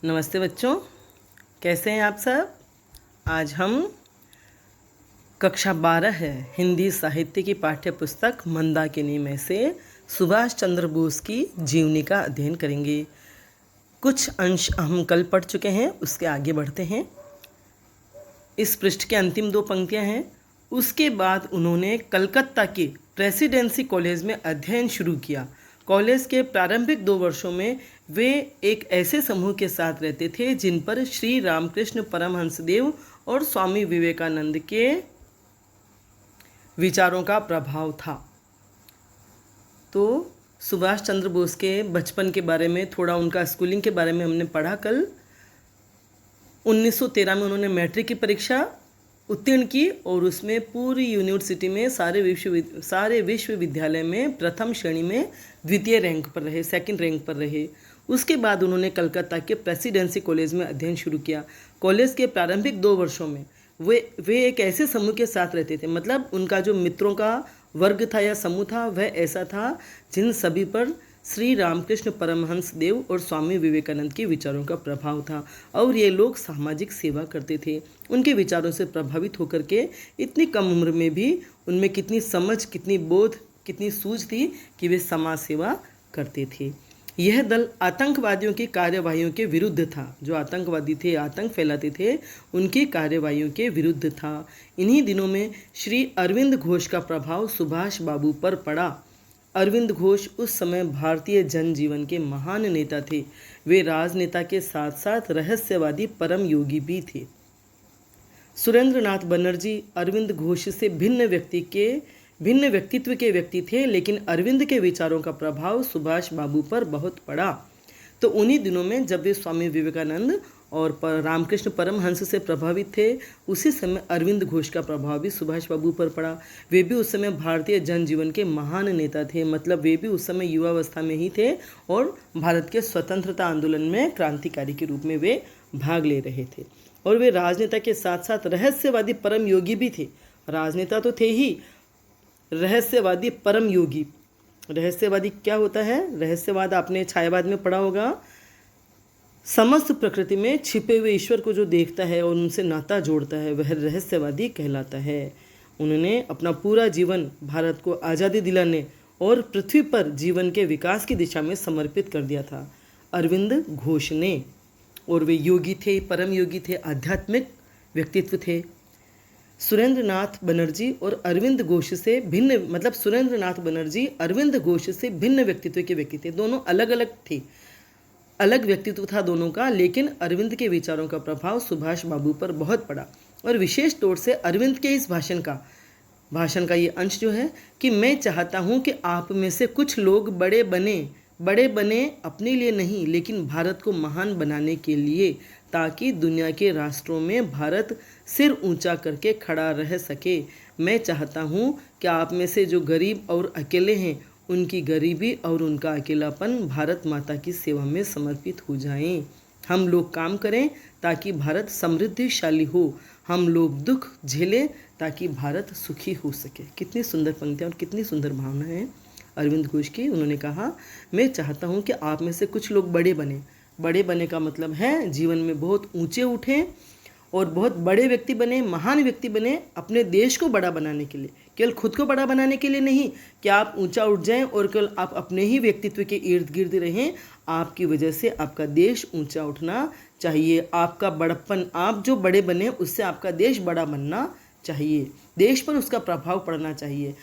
नमस्ते बच्चों, कैसे हैं आप सब। आज हम कक्षा 12 है हिंदी साहित्य की पाठ्य पुस्तक मंदाकिनी में से सुभाष चंद्र बोस की जीवनी का अध्ययन करेंगे। कुछ अंश हम कल पढ़ चुके हैं, उसके आगे बढ़ते हैं। इस पृष्ठ के अंतिम 2 पंक्तियां हैं। उसके बाद उन्होंने कलकत्ता के प्रेसिडेंसी कॉलेज में अध्ययन शुरू किया। कॉलेज के प्रारंभिक 2 वर्षों में वे एक ऐसे समूह के साथ रहते थे जिन पर श्री रामकृष्ण परमहंसदेव और स्वामी विवेकानंद के विचारों का प्रभाव था। तो सुभाष चंद्र बोस के बचपन के बारे में, थोड़ा उनका स्कूलिंग के बारे में हमने पढ़ा कल। 1913 में उन्होंने मैट्रिक की परीक्षा उत्तीर्ण की और उसमें पूरी यूनिवर्सिटी में सारे विश्वविद्यालय में प्रथम श्रेणी में द्वितीय रैंक पर रहे, सेकंड रैंक पर रहे। उसके बाद उन्होंने कलकत्ता के प्रेसिडेंसी कॉलेज में अध्ययन शुरू किया। कॉलेज के प्रारंभिक 2 वर्षों में वे एक ऐसे समूह के साथ रहते थे, मतलब उनका जो मित्रों का वर्ग था या समूह था वह ऐसा था जिन सभी पर श्री रामकृष्ण परमहंस देव और स्वामी विवेकानंद के विचारों का प्रभाव था। और ये लोग सामाजिक सेवा करते थे। उनके विचारों से प्रभावित होकर के इतनी कम उम्र में भी उनमें कितनी समझ, कितनी बोध, कितनी सूझ थी कि वे समाज सेवा करते थे। यह दल आतंकवादियों की कार्यवाहियों के विरुद्ध था। जो आतंकवादी थे, आतंक फैलाते थे, उनकी कार्यवाहियों के विरुद्ध था। इन्हीं दिनों में श्री अरविंद घोष का प्रभाव सुभाष बाबू पर पड़ा। अरविंद घोष उस समय भारतीय जनजीवन के महान नेता थे। वे राजनेता के साथ साथ रहस्यवादी परम योगी भी थे। सुरेंद्रनाथ बनर्जी अरविंद घोष से भिन्न व्यक्तित्व के व्यक्ति थे, लेकिन अरविंद के विचारों का प्रभाव सुभाष बाबू पर बहुत पड़ा। तो उन्हीं दिनों में जब वे स्वामी विवेकानंद और रामकृष्ण परमहंस से प्रभावित थे, उसी समय अरविंद घोष का प्रभाव भी सुभाष बाबू पर पड़ा। वे भी उस समय भारतीय जनजीवन के महान नेता थे, मतलब वे भी उस समय युवावस्था में ही थे और भारत के स्वतंत्रता आंदोलन में क्रांतिकारी के रूप में वे भाग ले रहे थे। और वे राजनेता के साथ साथ रहस्यवादी परम योगी भी थे। राजनेता तो थे ही, रहस्यवादी परम योगी। रहस्यवादी क्या होता है? रहस्यवाद आपने छायावाद में पढ़ा होगा। समस्त प्रकृति में छिपे हुए ईश्वर को जो देखता है और उनसे नाता जोड़ता है, वह रहस्यवादी कहलाता है। उन्होंने अपना पूरा जीवन भारत को आज़ादी दिलाने और पृथ्वी पर जीवन के विकास की दिशा में समर्पित कर दिया था अरविंद घोष ने। और वे योगी थे, परम योगी थे, आध्यात्मिक व्यक्तित्व थे। सुरेंद्रनाथ बनर्जी और अरविंद घोष से भिन्न, मतलब सुरेंद्रनाथ बनर्जी अरविंद घोष से भिन्न व्यक्तित्व के व्यक्ति थे। दोनों अलग अलग थे, अलग व्यक्तित्व था दोनों का, लेकिन अरविंद के विचारों का प्रभाव सुभाष बाबू पर बहुत पड़ा। और विशेष तौर से अरविंद के इस भाषण का ये अंश जो है कि मैं चाहता हूँ कि आप में से कुछ लोग बड़े बने अपने लिए नहीं, लेकिन भारत को महान बनाने के लिए, ताकि दुनिया के राष्ट्रों में भारत सिर ऊंचा करके खड़ा रह सके। मैं चाहता हूँ कि आप में से जो गरीब और अकेले हैं, उनकी गरीबी और उनका अकेलापन भारत माता की सेवा में समर्पित हो जाएं। हम लोग काम करें ताकि भारत समृद्धिशाली हो। हम लोग दुख झेलें ताकि भारत सुखी हो सके। कितनी सुंदर पंक्तियाँ और कितनी सुंदर भावना है अरविंद घोष की। उन्होंने कहा, मैं चाहता हूँ कि आप में से कुछ लोग बड़े बने। बड़े बने का मतलब है जीवन में बहुत ऊंचे उठें और बहुत बड़े व्यक्ति बने, महान व्यक्ति बने, अपने देश को बड़ा बनाने के लिए। केवल खुद को बड़ा बनाने के लिए नहीं कि आप ऊंचा उठ जाएं और केवल आप अपने ही व्यक्तित्व के इर्द गिर्द रहें। आपकी वजह से आपका देश ऊंचा उठना चाहिए। आपका बड़प्पन, आप जो बड़े बने उससे आपका देश बड़ा बनना चाहिए, देश पर उसका प्रभाव पड़ना चाहिए।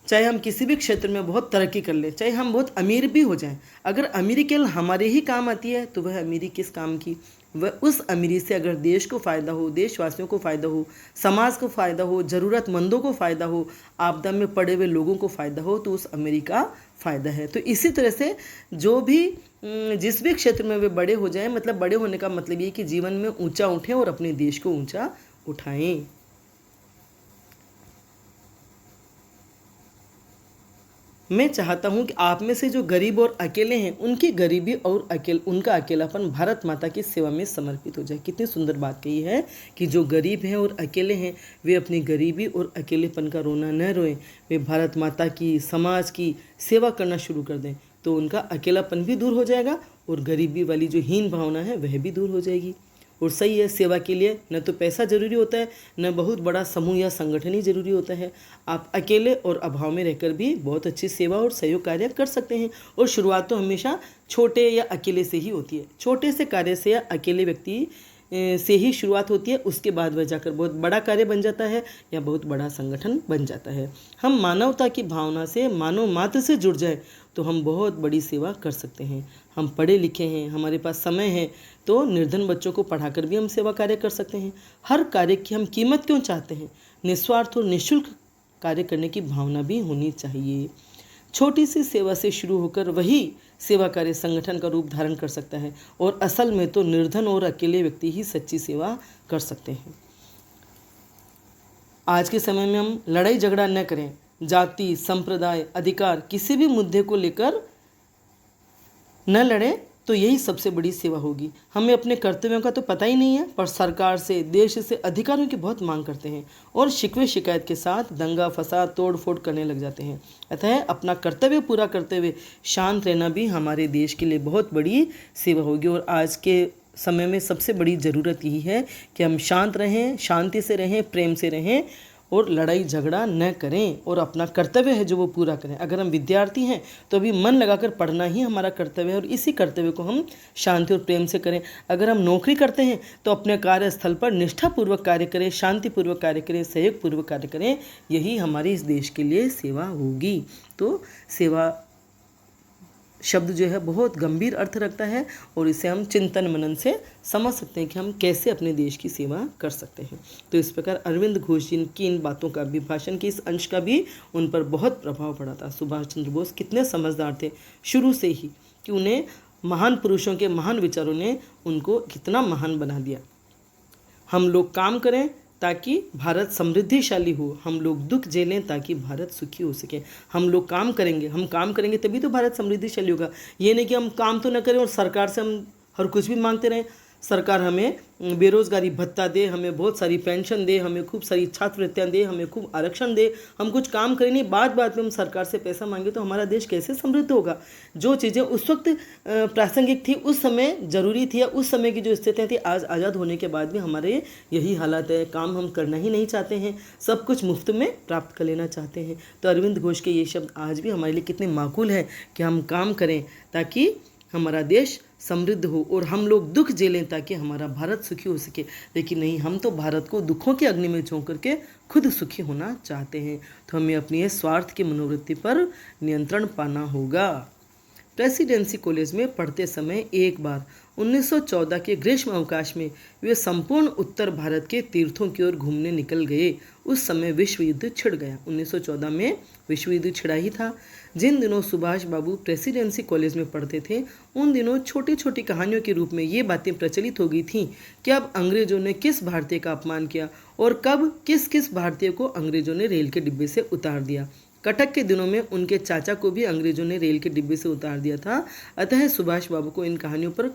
चाहे हम किसी भी क्षेत्र में बहुत तरक्की कर लें, चाहे हम बहुत अमीर भी हो जाएं, अगर अमीरी केवल हमारे ही काम आती है तो वह अमीरी किस काम की। वह उस अमीरी से अगर देश को फ़ायदा हो, देशवासियों को फ़ायदा हो, समाज को फ़ायदा हो, ज़रूरतमंदों को फ़ायदा हो, आपदा में पड़े हुए लोगों को फ़ायदा हो, तो उस अमीरी का फ़ायदा है। तो इसी तरह से जो भी जिस भी क्षेत्र में वे बड़े हो जाएं, मतलब बड़े होने का मतलब ये कि जीवन में ऊंचा उठें और अपने देश को ऊंचा उठाएं। मैं चाहता हूं कि आप में से जो गरीब और अकेले हैं, उनकी गरीबी और उनका अकेलापन भारत माता की सेवा में समर्पित हो जाए। कितनी सुंदर बात कही है कि जो गरीब हैं और अकेले हैं, वे अपनी गरीबी और अकेलेपन का रोना न रोएं, वे भारत माता की, समाज की सेवा करना शुरू कर दें। तो उनका अकेलापन भी दूर हो जाएगा और गरीबी वाली जो हीन भावना है वह भी दूर हो जाएगी। और सही है, सेवा के लिए न तो पैसा जरूरी होता है, न बहुत बड़ा समूह या संगठन ही जरूरी होता है। आप अकेले और अभाव में रहकर भी बहुत अच्छी सेवा और सहयोग कार्य कर सकते हैं। और शुरुआत तो हमेशा छोटे या अकेले से ही होती है। छोटे से कार्य से या अकेले व्यक्ति से ही शुरुआत होती है, उसके बाद वह जाकर बहुत बड़ा कार्य बन जाता है या बहुत बड़ा संगठन बन जाता है। हम मानवता की भावना से, मानव मात्र से जुड़ जाए तो हम बहुत बड़ी सेवा कर सकते हैं। हम पढ़े लिखे हैं, हमारे पास समय है, तो निर्धन बच्चों को पढ़ाकर भी हम सेवा कार्य कर सकते हैं। हर कार्य की हम कीमत क्यों चाहते हैं? निस्वार्थ और निःशुल्क कार्य करने की भावना भी होनी चाहिए। छोटी सी सेवा से शुरू होकर वही सेवा कार्य संगठन का रूप धारण कर सकता है। और असल में तो निर्धन और अकेले व्यक्ति ही सच्ची सेवा कर सकते हैं। आज के समय में हम लड़ाई झगड़ा न करें। जाति, संप्रदाय, अधिकार, किसी भी मुद्दे को लेकर न लड़ें, तो यही सबसे बड़ी सेवा होगी। हमें अपने कर्तव्यों का तो पता ही नहीं है, पर सरकार से, देश से अधिकारों की बहुत मांग करते हैं और शिकवे शिकायत के साथ दंगा फसाद, तोड़ फोड़ करने लग जाते हैं। अतः अपना कर्तव्य पूरा करते हुए शांत रहना भी हमारे देश के लिए बहुत बड़ी सेवा होगी। और आज के समय में सबसे बड़ी ज़रूरत यही है कि हम शांत रहें, शांति से रहें, प्रेम से रहें और लड़ाई झगड़ा न करें और अपना कर्तव्य है जो वो पूरा करें। अगर हम विद्यार्थी हैं तो अभी मन लगाकर पढ़ना ही हमारा कर्तव्य है और इसी कर्तव्य को हम शांति और प्रेम से करें। अगर हम नौकरी करते हैं तो अपने कार्यस्थल पर निष्ठापूर्वक कार्य करें, शांतिपूर्वक कार्य करें, सहयोगपूर्वक कार्य करें। यही हमारे इस देश के लिए सेवा होगी। तो सेवा शब्द जो है बहुत गंभीर अर्थ रखता है और इसे हम चिंतन मनन से समझ सकते हैं कि हम कैसे अपने देश की सेवा कर सकते हैं। तो इस प्रकार अरविंद घोष जी की इन बातों का भी, भाषण के इस अंश का भी उन पर बहुत प्रभाव पड़ा था। सुभाष चंद्र बोस कितने समझदार थे शुरू से ही कि उन्हें महान पुरुषों के महान विचारों ने उनको कितना महान बना दिया। हम लोग काम करें ताकि भारत समृद्धिशाली हो, हम लोग दुख झेलें ताकि भारत सुखी हो सके। हम लोग काम करेंगे तभी तो भारत समृद्धिशाली होगा। ये नहीं कि हम काम तो न करें और सरकार से हम हर कुछ भी मांगते रहें। सरकार हमें बेरोजगारी भत्ता दे, हमें बहुत सारी पेंशन दे, हमें खूब सारी छात्रवृत्तियाँ दे, हमें खूब आरक्षण दे, हम कुछ काम करें नहीं, बात में हम सरकार से पैसा मांगे तो हमारा देश कैसे समृद्ध होगा। जो चीज़ें उस वक्त प्रासंगिक थी, उस समय जरूरी थी, या उस समय की जो स्थितियाँ थी, आज आज़ाद होने के बाद भी हमारे यही हालात है। काम हम करना ही नहीं चाहते हैं, सब कुछ मुफ्त में प्राप्त कर लेना चाहते हैं। तो अरविंद घोष के ये शब्द आज भी हमारे लिए कितने माकूल है कि हम काम करें ताकि हमारा देश समृद्ध हो और हम लोग दुख झेलें ताकि हमारा भारत सुखी हो सके। लेकिन नहीं, हम तो भारत को दुखों की अग्नि में झोंक करके खुद सुखी होना चाहते हैं। तो हमें अपनी इस स्वार्थ की मनोवृत्ति पर नियंत्रण पाना होगा। प्रेसिडेंसी कॉलेज में पढ़ते समय एक बार 1914 के ग्रीष्म अवकाश में वे संपूर्ण उत्तर भारत के तीर्थों की ओर घूमने निकल गए। उस समय विश्व युद्ध छिड़ गया। 1914 में विश्व युद्ध छिड़ा ही था। जिन दिनों सुभाष बाबू प्रेसिडेंसी कॉलेज में पढ़ते थे, उन दिनों छोटी छोटी कहानियों के रूप में ये बातें प्रचलित हो गई थीं कि अब अंग्रेजों ने किस भारतीय का अपमान किया और कब किस किस भारतीय को अंग्रेजों ने रेल के डिब्बे से उतार दिया। कटक के दिनों में उनके चाचा को भी अंग्रेजों ने रेल के डिब्बे से उतार दिया था। अतः सुभाष बाबू को इन कहानियों पर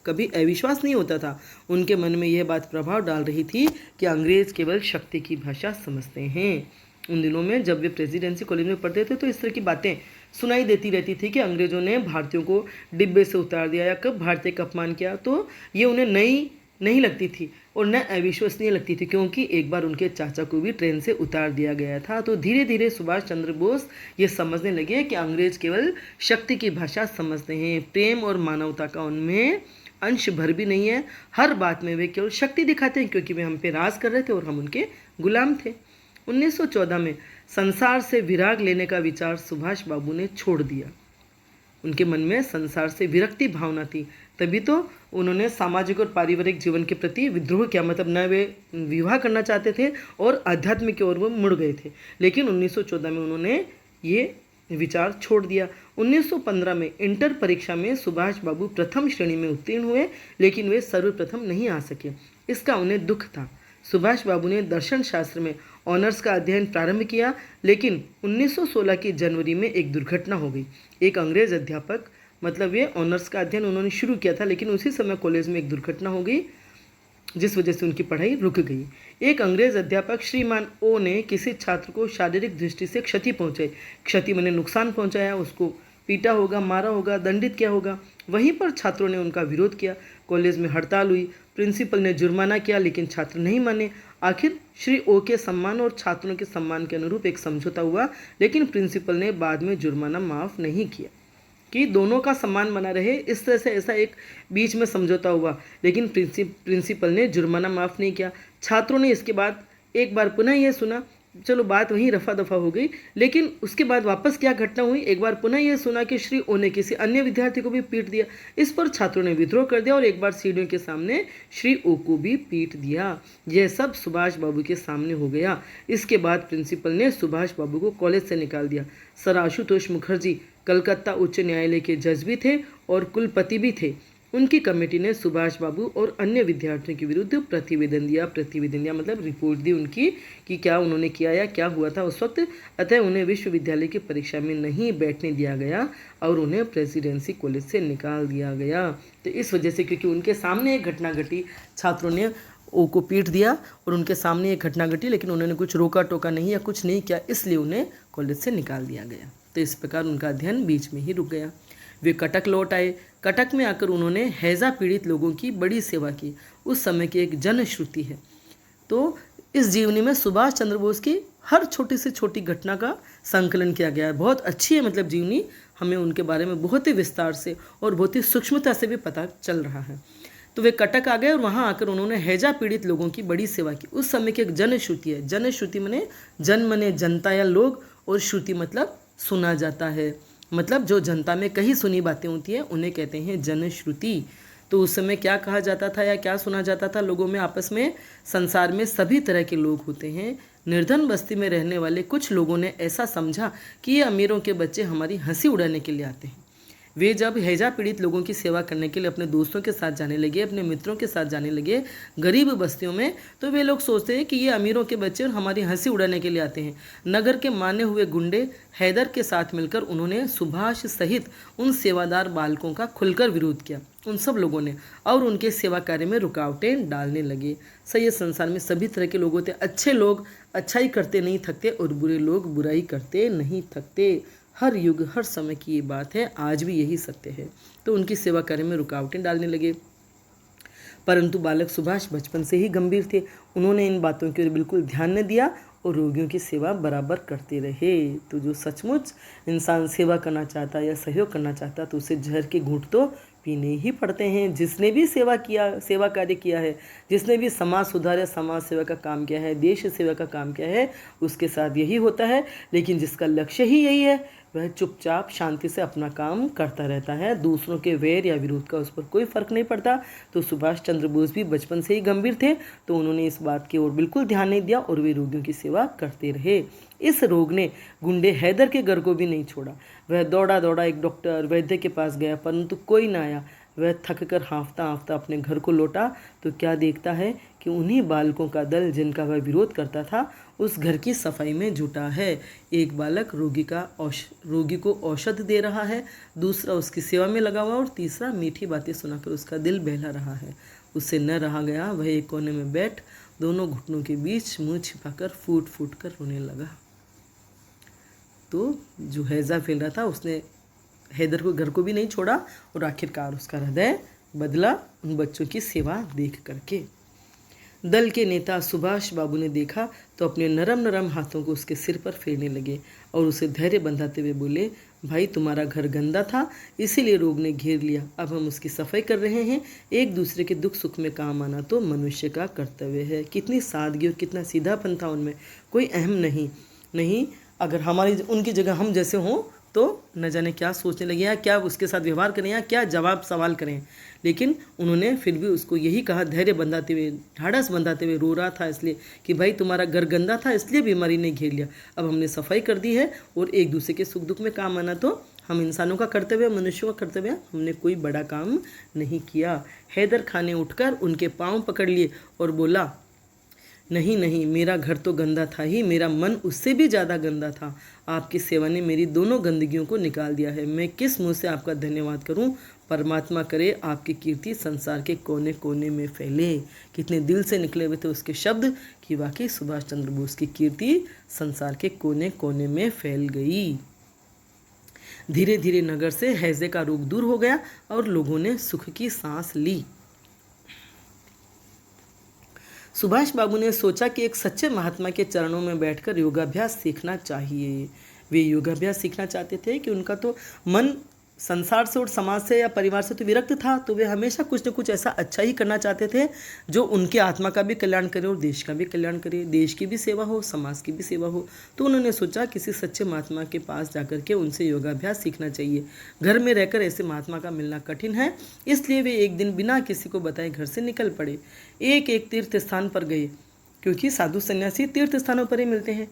कभी अविश्वास नहीं होता था। उनके मन में यह बात प्रभाव डाल रही थी कि अंग्रेज केवल शक्ति की भाषा समझते हैं। उन दिनों में जब वे प्रेसिडेंसी कॉलेज में पढ़ते थे तो इस तरह की बातें सुनाई देती रहती थी कि अंग्रेजों ने भारतीयों को डिब्बे से उतार दिया या कब भारतीय का अपमान किया। तो ये उन्हें नई नहीं लगती थी और न अविश्वसनीय लगती थी, क्योंकि एक बार उनके चाचा को भी ट्रेन से उतार दिया गया था। तो धीरे धीरे सुभाष चंद्र बोस ये समझने लगे कि अंग्रेज केवल शक्ति की भाषा समझते हैं, प्रेम और मानवता का उनमें अंश भर भी नहीं है। हर बात में वे केवल शक्ति दिखाते हैं, क्योंकि वे हम पे राज कर रहे थे और हम उनके गुलाम थे। 1914 में संसार से विराग लेने का विचार सुभाष बाबू ने छोड़ दिया। उनके मन में संसार से विरक्ति भावना थी, तभी तो उन्होंने सामाजिक और पारिवारिक जीवन के प्रति विद्रोह किया। मतलब न वे विवाह करना चाहते थे और अध्यात्म की ओर वो मुड़ गए थे। लेकिन 1914 में उन्होंने ये विचार छोड़ दिया। 1915 में इंटर परीक्षा में सुभाष बाबू प्रथम श्रेणी में उत्तीर्ण हुए, लेकिन वे सर्वप्रथम नहीं आ सके। इसका उन्हें दुख था। सुभाष बाबू ने दर्शन शास्त्र में ऑनर्स का अध्ययन प्रारंभ किया, लेकिन 1916 की जनवरी में एक दुर्घटना हो गई। एक अंग्रेज अध्यापक, मतलब ये ऑनर्स का अध्ययन उन्होंने शुरू किया था, लेकिन उसी समय कॉलेज में एक दुर्घटना हो गई जिस वजह से उनकी पढ़ाई रुक गई। एक अंग्रेज अध्यापक श्रीमान ओ ने किसी छात्र को शारीरिक दृष्टि से क्षति पहुंचाई। क्षति मैंने नुकसान पहुंचाया, उसको पीटा होगा, मारा होगा, दंडित किया होगा। वहीं पर छात्रों ने उनका विरोध किया। कॉलेज में हड़ताल हुई। प्रिंसिपल ने जुर्माना किया, लेकिन छात्र नहीं माने। आखिर श्री ओ के सम्मान और छात्रों के सम्मान के अनुरूप एक समझौता हुआ, लेकिन प्रिंसिपल ने बाद में जुर्माना माफ़ नहीं किया कि दोनों का सम्मान बना रहे। इस तरह से ऐसा एक बीच में समझौता हुआ, लेकिन प्रिंसिपल ने जुर्माना माफ़ नहीं किया। छात्रों ने इसके बाद एक बार पुनः यह सुना, चलो बात वहीं रफा दफा हो गई, लेकिन उसके बाद वापस क्या घटना हुई, एक बार पुनः यह सुना कि श्री ओ ने किसी अन्य विद्यार्थी को भी पीट दिया। इस पर छात्रों ने विद्रोह कर दिया और एक बार सीढ़ियों के सामने श्री ओ को भी पीट दिया। यह सब सुभाष बाबू के सामने हो गया। इसके बाद प्रिंसिपल ने सुभाष बाबू को कॉलेज से निकाल दिया। सर आशुतोष मुखर्जी कलकत्ता उच्च न्यायालय के जज भी थे और कुलपति भी थे। उनकी कमेटी ने सुभाष बाबू और अन्य विद्यार्थियों के विरुद्ध प्रतिवेदन दिया मतलब रिपोर्ट दी उनकी कि क्या उन्होंने किया या क्या हुआ था उस वक्त। अतः उन्हें विश्वविद्यालय की परीक्षा में नहीं बैठने दिया गया और उन्हें प्रेसिडेंसी कॉलेज से निकाल दिया गया। तो इस वजह से, क्योंकि उनके सामने एक घटना घटी, छात्रों ने ओ को पीट दिया और उनके सामने एक घटना घटी, लेकिन उन्होंने कुछ रोका टोका नहीं या कुछ नहीं किया, इसलिए उन्हें कॉलेज से निकाल दिया गया। तो इस प्रकार उनका अध्ययन बीच में ही रुक गया। वे कटक लौट आए। कटक में आकर उन्होंने हैजा पीड़ित लोगों की बड़ी सेवा की। उस समय की एक जनश्रुति है। तो इस जीवनी में सुभाष चंद्र बोस की हर छोटी से छोटी घटना का संकलन किया गया है। बहुत अच्छी है, मतलब जीवनी, हमें उनके बारे में बहुत ही विस्तार से और बहुत ही सूक्ष्मता से भी पता चल रहा है। तो वे कटक आ गए और वहाँ आकर उन्होंने हैजा पीड़ित लोगों की बड़ी सेवा की। उस समय की एक जनश्रुति है। जनश्रुति मने जन मने जनता या लोग, और श्रुति मतलब सुना जाता है, मतलब जो जनता में कहीं सुनी बातें होती हैं उन्हें कहते हैं जनश्रुति। तो उस समय क्या कहा जाता था या क्या सुना जाता था लोगों में आपस में, संसार में सभी तरह के लोग होते हैं। निर्धन बस्ती में रहने वाले कुछ लोगों ने ऐसा समझा कि ये अमीरों के बच्चे हमारी हंसी उड़ाने के लिए आते हैं। वे जब हैजा पीड़ित लोगों की सेवा करने के लिए अपने दोस्तों के साथ जाने लगे, अपने मित्रों के साथ जाने लगे गरीब बस्तियों में, तो वे लोग सोचते हैं कि ये अमीरों के बच्चे और हमारी हंसी उड़ाने के लिए आते हैं। नगर के माने हुए गुंडे हैदर के साथ मिलकर उन्होंने सुभाष सहित उन सेवादार बालकों का खुलकर विरोध किया, उन सब लोगों ने, और उनके सेवा कार्य में रुकावटें डालने लगे। सही, संसार में सभी तरह के लोग होते हैं। अच्छे लोग अच्छाई करते नहीं थकते और बुरे लोग बुराई करते नहीं थकते। हर युग हर समय की ये बात है, आज भी यही सत्य है। तो उनकी सेवा कार्य में रुकावटें डालने लगे। परंतु बालक सुभाष बचपन से ही गंभीर थे। उन्होंने इन बातों की ओर बिल्कुल ध्यान न दिया और रोगियों की सेवा बराबर करते रहे। तो जो सचमुच इंसान सेवा करना चाहता है या सहयोग करना चाहता तो उसे जहर के घूंट तो पीने ही पड़ते हैं। जिसने भी सेवा कार्य किया है, जिसने भी समाज सुधार या समाज सेवा का काम किया है, देश सेवा का काम किया है, उसके साथ यही होता है। लेकिन जिसका लक्ष्य ही यही है वह चुपचाप शांति से अपना काम करता रहता है। दूसरों के वैर या विरोध का उस पर कोई फर्क नहीं पड़ता। तो सुभाष चंद्र बोस भी बचपन से ही गंभीर थे, तो उन्होंने इस बात की ओर बिल्कुल ध्यान नहीं दिया और वे रोगियों की सेवा करते रहे। इस रोग ने गुंडे हैदर के घर को भी नहीं छोड़ा। वह दौड़ा दौड़ा एक डॉक्टर वैद्य के पास गया, परंतु कोई ना आया। वह थक कर हाँफता हाँफता अपने घर को लौटा तो क्या देखता है कि उन्हीं बालकों का दल जिनका वह विरोध करता था उस घर की सफाई में जुटा है। एक बालक रोगी को औषध दे रहा है, दूसरा उसकी सेवा में लगा हुआ और तीसरा मीठी बातें सुनाकर उसका दिल बहला रहा है। उससे न रहा गया, वह एक कोने में बैठ दोनों घुटनों के बीच मुंह छिपाकर फूट फूट कर रोने लगा। तो जो हैजा फैल रहा था उसने हैदर को घर को भी नहीं छोड़ा और आखिरकार उसका हृदय बदला उन बच्चों की सेवा देख करके। दल के नेता सुभाष बाबू ने देखा तो अपने नरम नरम हाथों को उसके सिर पर फेरने लगे और उसे धैर्य बंधाते हुए बोले, भाई तुम्हारा घर गंदा था इसीलिए रोग ने घेर लिया, अब हम उसकी सफाई कर रहे हैं। एक दूसरे के दुख सुख में काम आना तो मनुष्य का कर्तव्य है। कितनी सादगी और कितना सीधापन था उनमें, कोई अहम नहीं। अगर हमारी उनकी जगह हम जैसे हों तो न जाने क्या सोचने लगे या क्या उसके साथ व्यवहार करें या क्या जवाब सवाल करें। लेकिन उन्होंने फिर भी उसको यही कहा, धैर्य बंधाते हुए, ढाढ़स बंधाते हुए, रो रहा था इसलिए कि भाई तुम्हारा घर गंदा था इसलिए बीमारी ने घेर लिया, अब हमने सफाई कर दी है और एक दूसरे के सुख दुख में काम आना तो हम इंसानों का कर्तव्य, मनुष्यों का कर्तव्य, हमने कोई बड़ा काम नहीं किया। हैदर खान ने उठकर उनके पाँव पकड़ लिए और बोला, नहीं, मेरा घर तो गंदा था ही, मेरा मन उससे भी ज़्यादा गंदा था। आपकी सेवा ने मेरी दोनों गंदगियों को निकाल दिया है। मैं किस मुंह से आपका धन्यवाद करूं। परमात्मा करे आपकी कीर्ति संसार के कोने कोने में फैले। कितने दिल से निकले हुए थे उसके शब्द कि वाकई सुभाष चंद्र बोस की कीर्ति संसार के कोने कोने में फैल गई। धीरे धीरे नगर से हैजे का रोग दूर हो गया और लोगों ने सुख की सांस ली। सुभाष बाबू ने सोचा कि एक सच्चे महात्मा के चरणों में बैठकर योगाभ्यास सीखना चाहिए। वे योगाभ्यास सीखना चाहते थे कि उनका तो मन संसार से और समाज से या परिवार से तो विरक्त था, तो वे हमेशा कुछ न कुछ ऐसा अच्छा ही करना चाहते थे जो उनके आत्मा का भी कल्याण करे और देश का भी कल्याण करे, देश की भी सेवा हो, समाज की भी सेवा हो। तो उन्होंने सोचा किसी सच्चे महात्मा के पास जाकर के उनसे योगाभ्यास सीखना चाहिए। घर में रहकर ऐसे महात्मा का मिलना कठिन है, इसलिए वे एक दिन बिना किसी को बताए घर से निकल पड़े। एक एक तीर्थ स्थान पर गए, क्योंकि साधु सन्यासी तीर्थ स्थानों पर ही मिलते हैं।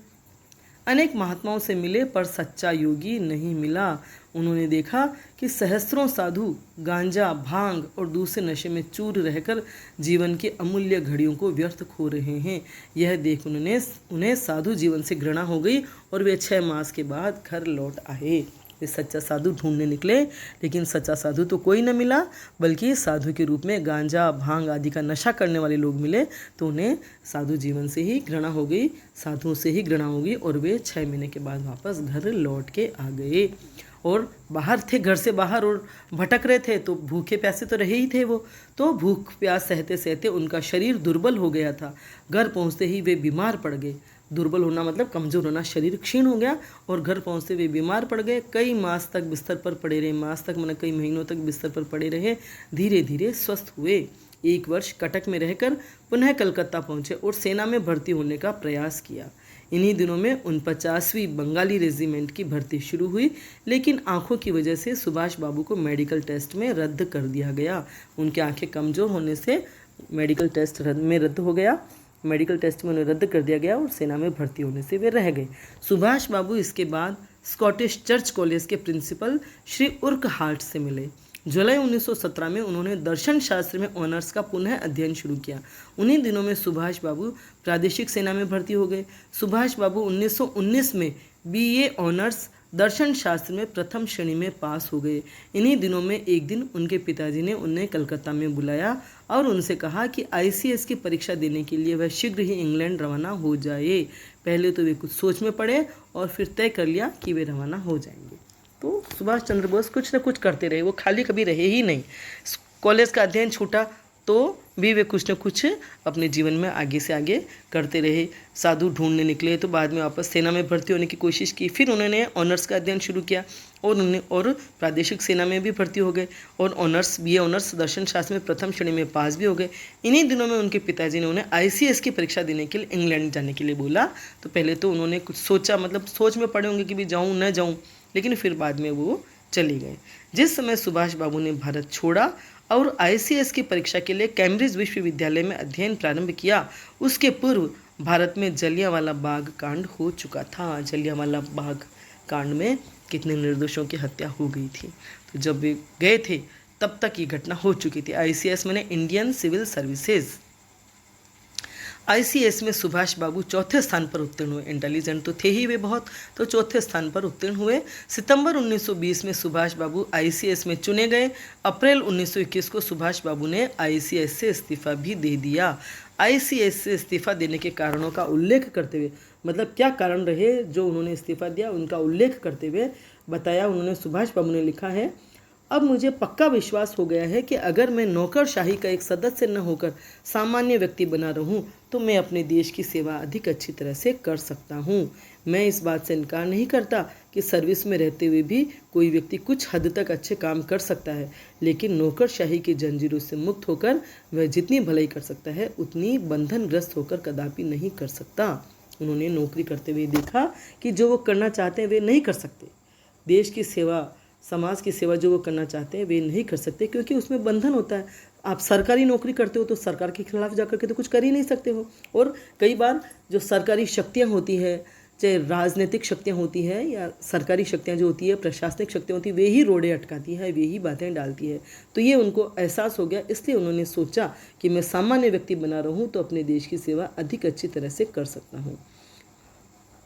अनेक महात्माओं से मिले पर सच्चा योगी नहीं मिला। उन्होंने देखा कि सहस्त्रों साधु गांजा, भांग और दूसरे नशे में चूर रहकर जीवन की अमूल्य घड़ियों को व्यर्थ खो रहे हैं। यह देख उन्हें साधु जीवन से घृणा हो गई और वे 6 मास के बाद घर लौट आए। वे सच्चा साधु ढूंढने निकले, लेकिन सच्चा साधु तो कोई न मिला, बल्कि साधु के रूप में गांजा, भांग आदि का नशा करने वाले लोग मिले। तो उन्हें साधु जीवन से ही घृणा हो गई, साधुओं से ही घृणा हो गई और वे 6 महीने के बाद वापस घर लौट के आ गए। और बाहर थे, घर से बाहर, और भटक रहे थे, तो भूखे प्यासे तो रहे ही थे वो। तो भूख प्यास सहते सहते उनका शरीर दुर्बल हो गया था। घर पहुंचते ही वे बीमार पड़ गए। दुर्बल होना मतलब कमज़ोर होना, शरीर क्षीण हो गया और घर पहुंचते वे बीमार पड़ गए। कई मास तक बिस्तर पर पड़े रहे, मास तक मतलब कई महीनों तक बिस्तर पर पड़े रहे। धीरे धीरे स्वस्थ हुए। 1 वर्ष कटक में रहकर पुनः कलकत्ता पहुंचे और सेना में भर्ती होने का प्रयास किया। इन्हीं दिनों में 49वीं बंगाली रेजिमेंट की भर्ती शुरू हुई, लेकिन आंखों की वजह से सुभाष बाबू को मेडिकल टेस्ट में रद्द कर दिया गया। उनकी आंखें कमज़ोर होने से मेडिकल टेस्ट में रद्द हो गया। मेडिकल टेस्ट में उन्हें रद्द कर दिया गया और सेना में भर्ती होने से वे रह गए। सुभाष बाबू इसके बाद स्कॉटिश चर्च कॉलेज के प्रिंसिपल श्री उर्कहार्ट से मिले। जुलाई 1917 में उन्होंने दर्शन शास्त्र में ऑनर्स का पुनः अध्ययन शुरू किया। उन्हीं दिनों में सुभाष बाबू प्रादेशिक सेना में भर्ती हो गए। सुभाष बाबू 1919 में BA ऑनर्स दर्शन शास्त्र में प्रथम श्रेणी में पास हो गए। इन्हीं दिनों में एक दिन उनके पिताजी ने उन्हें कलकत्ता में बुलाया और उनसे कहा कि ICS की परीक्षा देने के लिए वह शीघ्र ही इंग्लैंड रवाना हो जाए। पहले तो वे कुछ सोच में पड़े और फिर तय कर लिया कि वे रवाना हो जाएंगे। तो सुभाष चंद्र बोस कुछ न कुछ करते रहे, वो खाली कभी रहे ही नहीं। कॉलेज का अध्ययन छूटा तो भी वे कुछ न कुछ अपने जीवन में आगे से आगे करते रहे। साधु ढूंढने निकले तो बाद में वापस सेना में भर्ती होने की कोशिश की। फिर उन्होंने ऑनर्स का अध्ययन शुरू किया और प्रादेशिक सेना में भी भर्ती हो गए और BA ऑनर्स दर्शन शास्त्र में प्रथम श्रेणी में पास भी हो गए। इन्हीं दिनों में उनके पिताजी ने उन्हें ICS की परीक्षा देने के लिए इंग्लैंड जाने के लिए बोला। तो पहले तो उन्होंने कुछ सोचा, मतलब सोच में पड़े होंगे कि भी जाऊँ न जाऊँ, लेकिन फिर बाद में वो चले गए। जिस समय सुभाष बाबू ने भारत छोड़ा और ICS की परीक्षा के लिए कैम्ब्रिज विश्वविद्यालय में अध्ययन प्रारंभ किया, उसके पूर्व भारत में जलियांवाला बाग कांड हो चुका था। जलियांवाला बाग कांड में कितने निर्दोषों की हत्या हो गई थी। तो जब वे गए थे तब तक ये घटना हो चुकी थी। ICS माने इंडियन सिविल सर्विसेज। ICS में सुभाष बाबू 4थे स्थान पर उत्तीर्ण हुए। इंटेलिजेंट तो थे ही वे बहुत, तो 4थे स्थान पर उत्तीर्ण हुए। सितंबर 1920 में सुभाष बाबू ICS में चुने गए। अप्रैल 1921 को सुभाष बाबू ने ICS से इस्तीफा भी दे दिया। ICS से इस्तीफा देने के कारणों का उल्लेख करते हुए, मतलब क्या कारण रहे जो उन्होंने इस्तीफा दिया, उनका उल्लेख करते हुए बताया उन्होंने, सुभाष बाबू ने लिखा है, अब मुझे पक्का विश्वास हो गया है कि अगर मैं नौकरशाही का एक सदस्य न होकर सामान्य व्यक्ति बना रहूं तो मैं अपने देश की सेवा अधिक अच्छी तरह से कर सकता हूं। मैं इस बात से इनकार नहीं करता कि सर्विस में रहते हुए भी कोई व्यक्ति कुछ हद तक अच्छे काम कर सकता है, लेकिन नौकरशाही की जंजीरों से मुक्त होकर वह जितनी भलाई कर सकता है उतनी बंधनग्रस्त होकर कदापि नहीं कर सकता। उन्होंने नौकरी करते हुए देखा कि जो वो करना चाहते हैं वे नहीं कर सकते। देश की सेवा, समाज की सेवा जो वो करना चाहते हैं वे नहीं कर सकते, क्योंकि उसमें बंधन होता है। आप सरकारी नौकरी करते हो तो सरकार के खिलाफ जाकर के तो कुछ कर ही नहीं सकते हो। और कई बार जो सरकारी शक्तियाँ होती है, चाहे राजनीतिक शक्तियाँ होती है या सरकारी शक्तियाँ जो होती है, प्रशासनिक शक्तियाँ होती है, वे ही रोड़े अटकाती है, वे ही बातें डालती है। तो ये उनको एहसास हो गया, इसलिए उन्होंने सोचा कि मैं सामान्य व्यक्ति बना रहूँ तो अपने देश की सेवा अधिक अच्छी तरह से कर सकता हूँ।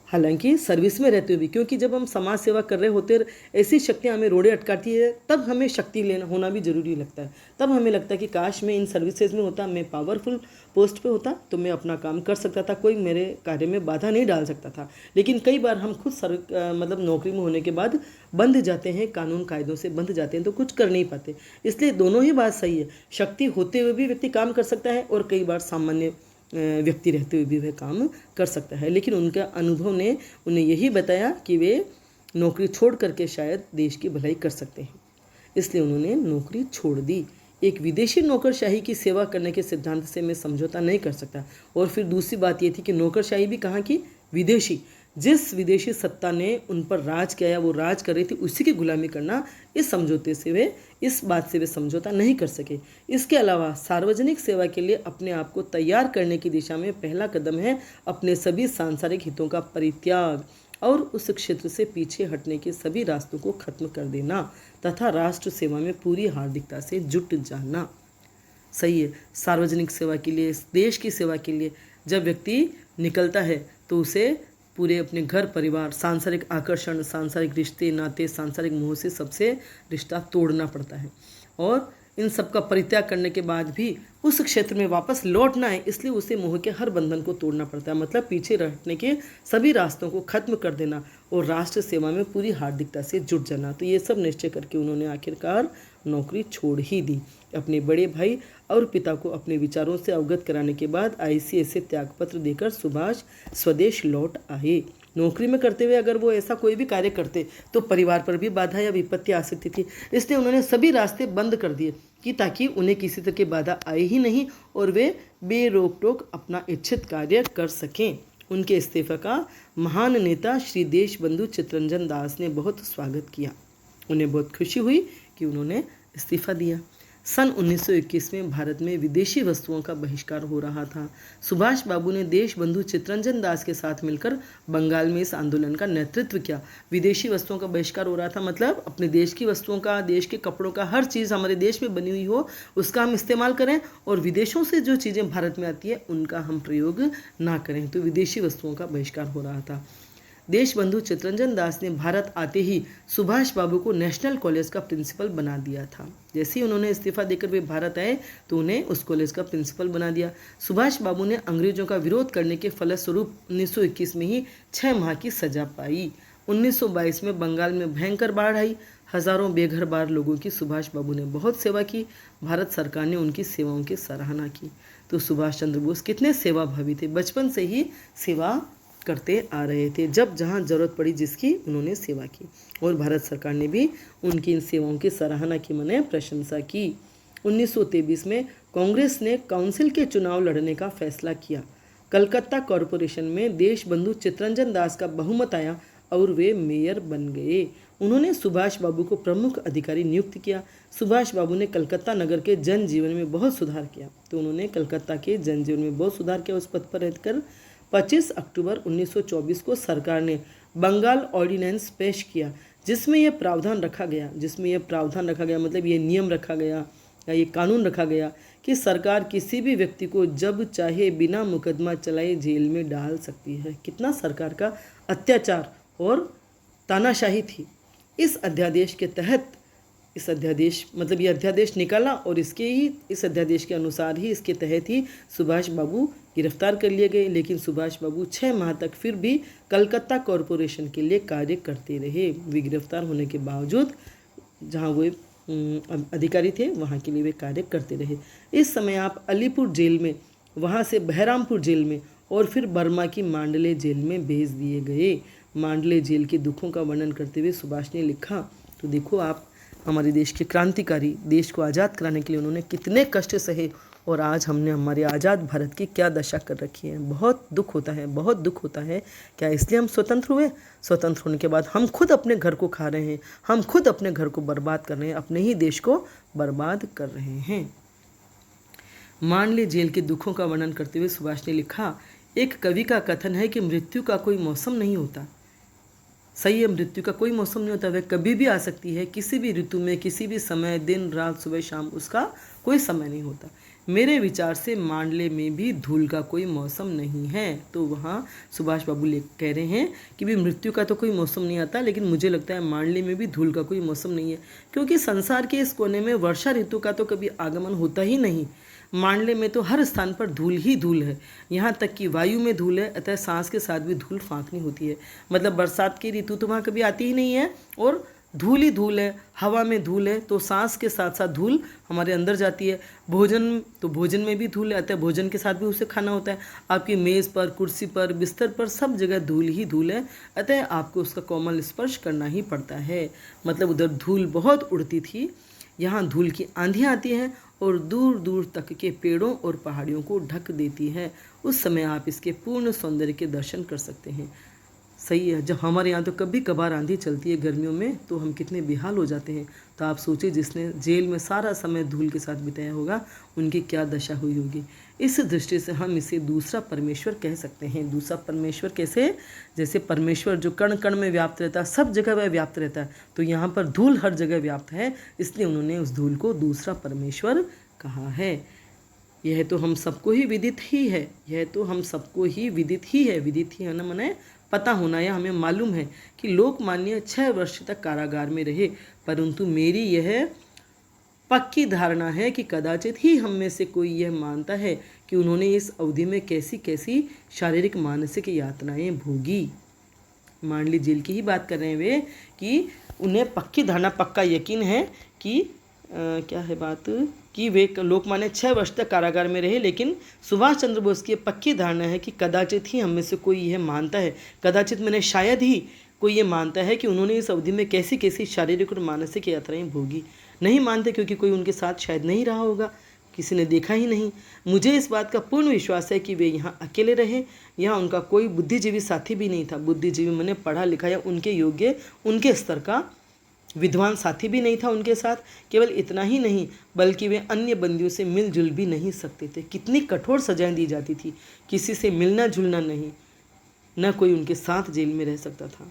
हालांकि सर्विस में रहते हुए भी, क्योंकि जब हम समाज सेवा कर रहे होते हैं ऐसी शक्तियाँ हमें रोड़े अटकाती है, तब हमें शक्ति लेना होना भी जरूरी लगता है। तब हमें लगता है कि काश मैं इन सर्विसेज में होता, मैं पावरफुल पोस्ट पे होता तो मैं अपना काम कर सकता था, कोई मेरे कार्य में बाधा नहीं डाल सकता था। लेकिन कई बार हम खुद मतलब नौकरी में होने के बाद बंध जाते हैं, कानून कायदों से बंध जाते हैं, तो कुछ कर नहीं पाते। इसलिए दोनों ही बात सही है, शक्ति होते हुए भी व्यक्ति काम कर सकता है और कई बार सामान्य व्यक्ति रहते हुए भी वह काम कर सकता है। लेकिन उनका अनुभव ने उन्हें यही बताया कि वे नौकरी छोड़ करके शायद देश की भलाई कर सकते हैं, इसलिए उन्होंने नौकरी छोड़ दी। एक विदेशी नौकरशाही की सेवा करने के सिद्धांत से मैं समझौता नहीं कर सकता। और फिर दूसरी बात ये थी कि नौकरशाही भी कहाँ की, विदेशी। जिस विदेशी सत्ता ने उन पर राज किया या वो राज कर रही थी, उसी की गुलामी करना, इस समझौते से वे, इस बात से वे समझौता नहीं कर सके। इसके अलावा सार्वजनिक सेवा के लिए अपने आप को तैयार करने की दिशा में पहला कदम है अपने सभी सांसारिक हितों का परित्याग और उस क्षेत्र से पीछे हटने के सभी रास्तों को खत्म कर देना तथा राष्ट्र सेवा में पूरी हार्दिकता से जुट जाना। सही है, सार्वजनिक सेवा के लिए, देश की सेवा के लिए जब व्यक्ति निकलता है तो उसे पूरे अपने घर परिवार, सांसारिक आकर्षण, सांसारिक रिश्ते नाते, सांसारिक मोह से सबसे रिश्ता तोड़ना पड़ता है और इन सब का परित्याग करने के बाद भी उस क्षेत्र में वापस लौटना है, इसलिए उसे मोह के हर बंधन को तोड़ना पड़ता है। मतलब पीछे हटने के सभी रास्तों को खत्म कर देना और राष्ट्र सेवा में पूरी हार्दिकता से जुट जाना। तो ये सब निश्चय करके उन्होंने आखिरकार नौकरी छोड़ ही दी। अपने बड़े भाई और पिता को अपने विचारों से अवगत कराने के बाद ICS से त्यागपत्र देकर सुभाष स्वदेश लौट आए। नौकरी में करते हुए अगर वो ऐसा कोई भी कार्य करते तो परिवार पर भी बाधा या विपत्ति आ सकती थी, इसलिए उन्होंने सभी रास्ते बंद कर दिए कि ताकि उन्हें किसी तरह की बाधा आए ही नहीं और वे बेरोक टोक अपना इच्छित कार्य कर सकें। उनके इस्तीफा का महान नेता श्री देशबंधु चित्तरंजन दास ने बहुत स्वागत किया। उन्हें बहुत खुशी हुई कि उन्होंने इस्तीफा दिया। सन 1921 में भारत में विदेशी वस्तुओं का बहिष्कार हो रहा था। सुभाष बाबू ने देशबंधु चित्तरंजन दास के साथ मिलकर बंगाल में इस आंदोलन का नेतृत्व किया। विदेशी वस्तुओं का बहिष्कार हो रहा था, मतलब अपने देश की वस्तुओं का, देश के कपड़ों का, हर चीज़ हमारे देश में बनी हुई हो उसका हम इस्तेमाल करें और विदेशों से जो चीज़ें भारत में आती है उनका हम प्रयोग ना करें। तो विदेशी वस्तुओं का बहिष्कार हो रहा था। देशबंधु चित्तरंजन दास ने भारत आते ही सुभाष बाबू को नेशनल कॉलेज का प्रिंसिपल बना दिया था। जैसे ही उन्होंने इस्तीफा देकर वे भारत आए तो उन्हें उस कॉलेज का प्रिंसिपल बना दिया। सुभाष बाबू ने अंग्रेजों का विरोध करने के फलस्वरूप 1921 में ही 6 माह की सजा पाई। 1922 में बंगाल में भयंकर बाढ़ आई। हजारों बेघर बार लोगों की सुभाष बाबू ने बहुत सेवा की। भारत सरकार ने उनकी सेवाओं की सराहना की। तो सुभाष चंद्र बोस कितने सेवाभावी थे, बचपन से ही सेवा करते आ रहे थे। जब जहाँ जरूरत पड़ी जिसकी उन्होंने सेवा की और भारत सरकार ने भी उनकी इन सेवाओं की सराहना की, माने प्रशंसा की। 1923 में कांग्रेस ने काउंसिल के चुनाव लड़ने का फैसला किया। कलकत्ता कॉरपोरेशन में देशबंधु चित्तरंजन दास का बहुमत आया और वे मेयर बन गए। उन्होंने सुभाष बाबू को प्रमुख अधिकारी नियुक्त किया। सुभाष बाबू ने कलकत्ता नगर के जनजीवन में बहुत सुधार किया। तो उन्होंने कलकत्ता के जनजीवन में बहुत सुधार किया। उस पद पर रहकर 25 अक्टूबर 1924 को सरकार ने बंगाल ऑर्डिनेंस पेश किया, जिसमें यह प्रावधान रखा गया, मतलब ये नियम रखा गया या ये कानून रखा गया कि सरकार किसी भी व्यक्ति को जब चाहे बिना मुकदमा चलाए जेल में डाल सकती है। कितना सरकार का अत्याचार और तानाशाही थी। इस अध्यादेश के तहत, इस अध्यादेश मतलब ये अध्यादेश निकाला और इस अध्यादेश के अनुसार ही, इसके तहत ही सुभाष बाबू गिरफ्तार कर लिए गए। लेकिन सुभाष बाबू 6 माह तक फिर भी कलकत्ता कॉरपोरेशन के लिए कार्य करते रहे। वे गिरफ्तार होने के बावजूद जहाँ वो अधिकारी थे वहाँ के लिए वे कार्य करते रहे। इस समय आप अलीपुर जेल में, वहाँ से बहरामपुर जेल में और फिर बर्मा की मांडले जेल में भेज दिए गए। मांडले जेल के दुखों का वर्णन करते हुए सुभाष ने लिखा, तो देखो आप, हमारे देश के क्रांतिकारी, देश को आज़ाद कराने के लिए उन्होंने कितने कष्ट सहे और आज हमने हमारे आज़ाद भारत की क्या दशा कर रखी है। बहुत दुख होता है, बहुत दुख होता है। क्या इसलिए हम स्वतंत्र हुए? स्वतंत्र होने के बाद हम खुद अपने घर को खा रहे हैं, हम खुद अपने घर को बर्बाद कर रहे हैं, अपने ही देश को बर्बाद कर रहे हैं। मांडले जेल के दुखों का वर्णन करते हुए सुभाष ने लिखा, एक कवि का कथन है कि मृत्यु का कोई मौसम नहीं होता। सही है, मृत्यु का कोई मौसम नहीं होता, वह कभी भी आ सकती है, किसी भी ऋतु में, किसी भी समय, दिन रात, सुबह शाम, उसका कोई समय नहीं होता। मेरे विचार से मांडले में भी धूल का कोई मौसम नहीं है। तो वहाँ सुभाष बाबू कह रहे हैं कि भी मृत्यु का तो कोई मौसम नहीं आता, लेकिन मुझे लगता है मांडले में भी धूल का कोई मौसम नहीं है, क्योंकि संसार के इस कोने में वर्षा ऋतु का तो कभी आगमन होता ही नहीं। मांडले में तो हर स्थान पर धूल ही धूल है, यहाँ तक कि वायु में धूल है, अतः सांस के साथ भी धूल फाँकनी होती है। मतलब बरसात की ऋतु तो वहाँ कभी आती ही नहीं है, और धूल ही धूल है, हवा में धूल है, तो सांस के साथ साथ धूल हमारे अंदर जाती है। भोजन, तो भोजन में भी धूल है, अतः भोजन के साथ भी उसे खाना होता है। आपकी मेज़ पर, कुर्सी पर, बिस्तर पर, सब जगह धूल ही धूल है, अतः आपको उसका कोमल स्पर्श करना ही पड़ता है। मतलब उधर धूल बहुत उड़ती थी, यहाँ धूल की आंधियाँ आती हैं और दूर दूर तक के पेड़ों और पहाड़ियों को ढक देती है। उस समय आप इसके पूर्ण सौंदर्य के दर्शन कर सकते हैं। सही है, जब हमारे यहाँ तो कभी कभार आंधी चलती है गर्मियों में, तो हम कितने बेहाल हो जाते हैं। तो आप सोचिए, जिसने जेल में सारा समय धूल के साथ बिताया होगा, उनकी क्या दशा हुई होगी। इस दृष्टि से हम इसे दूसरा परमेश्वर कह सकते हैं। दूसरा परमेश्वर कैसे? जैसे परमेश्वर जो कण कण में व्याप्त रहता है, सब जगह वह व्याप्त रहता है, तो यहाँ पर धूल हर जगह व्याप्त है, इसलिए उन्होंने उस धूल को दूसरा परमेश्वर कहा है। यह तो हम सबको ही विदित ही है, यह तो हम सबको ही विदित ही है। विदित ही है ना, माने पता होना, या हमें मालूम है कि लोकमान्य 6 वर्ष तक कारागार में रहे, परंतु मेरी यह पक्की धारणा है कि कदाचित ही हम में से कोई यह मानता है कि उन्होंने इस अवधि में कैसी कैसी शारीरिक मानसिक यातनाएं भोगी। मांडली जेल की ही बात कर रहे हैं वे, कि उन्हें पक्की धारणा, पक्का यकीन है कि क्या है बात, कि वे लोकमान्य 6 वर्ष तक कारागार में रहे, लेकिन सुभाष चंद्र बोस की पक्की धारणा है कि कदाचित ही हम में से कोई यह मानता है, कदाचित मैंने शायद ही कोई ये मानता है कि उन्होंने इस अवधि में कैसी कैसी शारीरिक और मानसिक यात्राएं भोगी। नहीं मानते, क्योंकि कोई उनके साथ शायद नहीं रहा होगा, किसी ने देखा ही नहीं। मुझे इस बात का पूर्ण विश्वास है कि वे यहाँ अकेले रहे, यहाँ उनका कोई बुद्धिजीवी साथी भी नहीं था। बुद्धिजीवी मैंने पढ़ा लिखा या उनके योग्य, उनके स्तर का विद्वान साथी भी नहीं था उनके साथ। केवल इतना ही नहीं, बल्कि वे अन्य बंदियों से मिलजुल भी नहीं सकते थे। कितनी कठोर सजाएं दी जाती थी, किसी से मिलना जुलना नहीं, न कोई उनके साथ जेल में रह सकता था।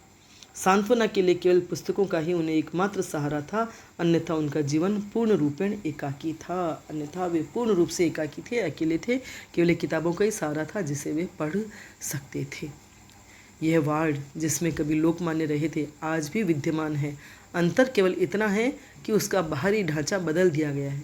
सांत्वना के लिए केवल पुस्तकों का ही उन्हें एकमात्र सहारा था, अन्यथा उनका जीवन पूर्ण रूपेण एकाकी था। अन्यथा वे पूर्ण रूप से एकाकी थे, अकेले थे, केवल किताबों का ही सहारा था जिसे वे पढ़ सकते थे। यह वार्ड जिसमें कभी लोकमान्य रहे थे, आज भी विद्यमान है। अंतर केवल इतना है कि उसका बाहरी ढांचा बदल दिया गया है।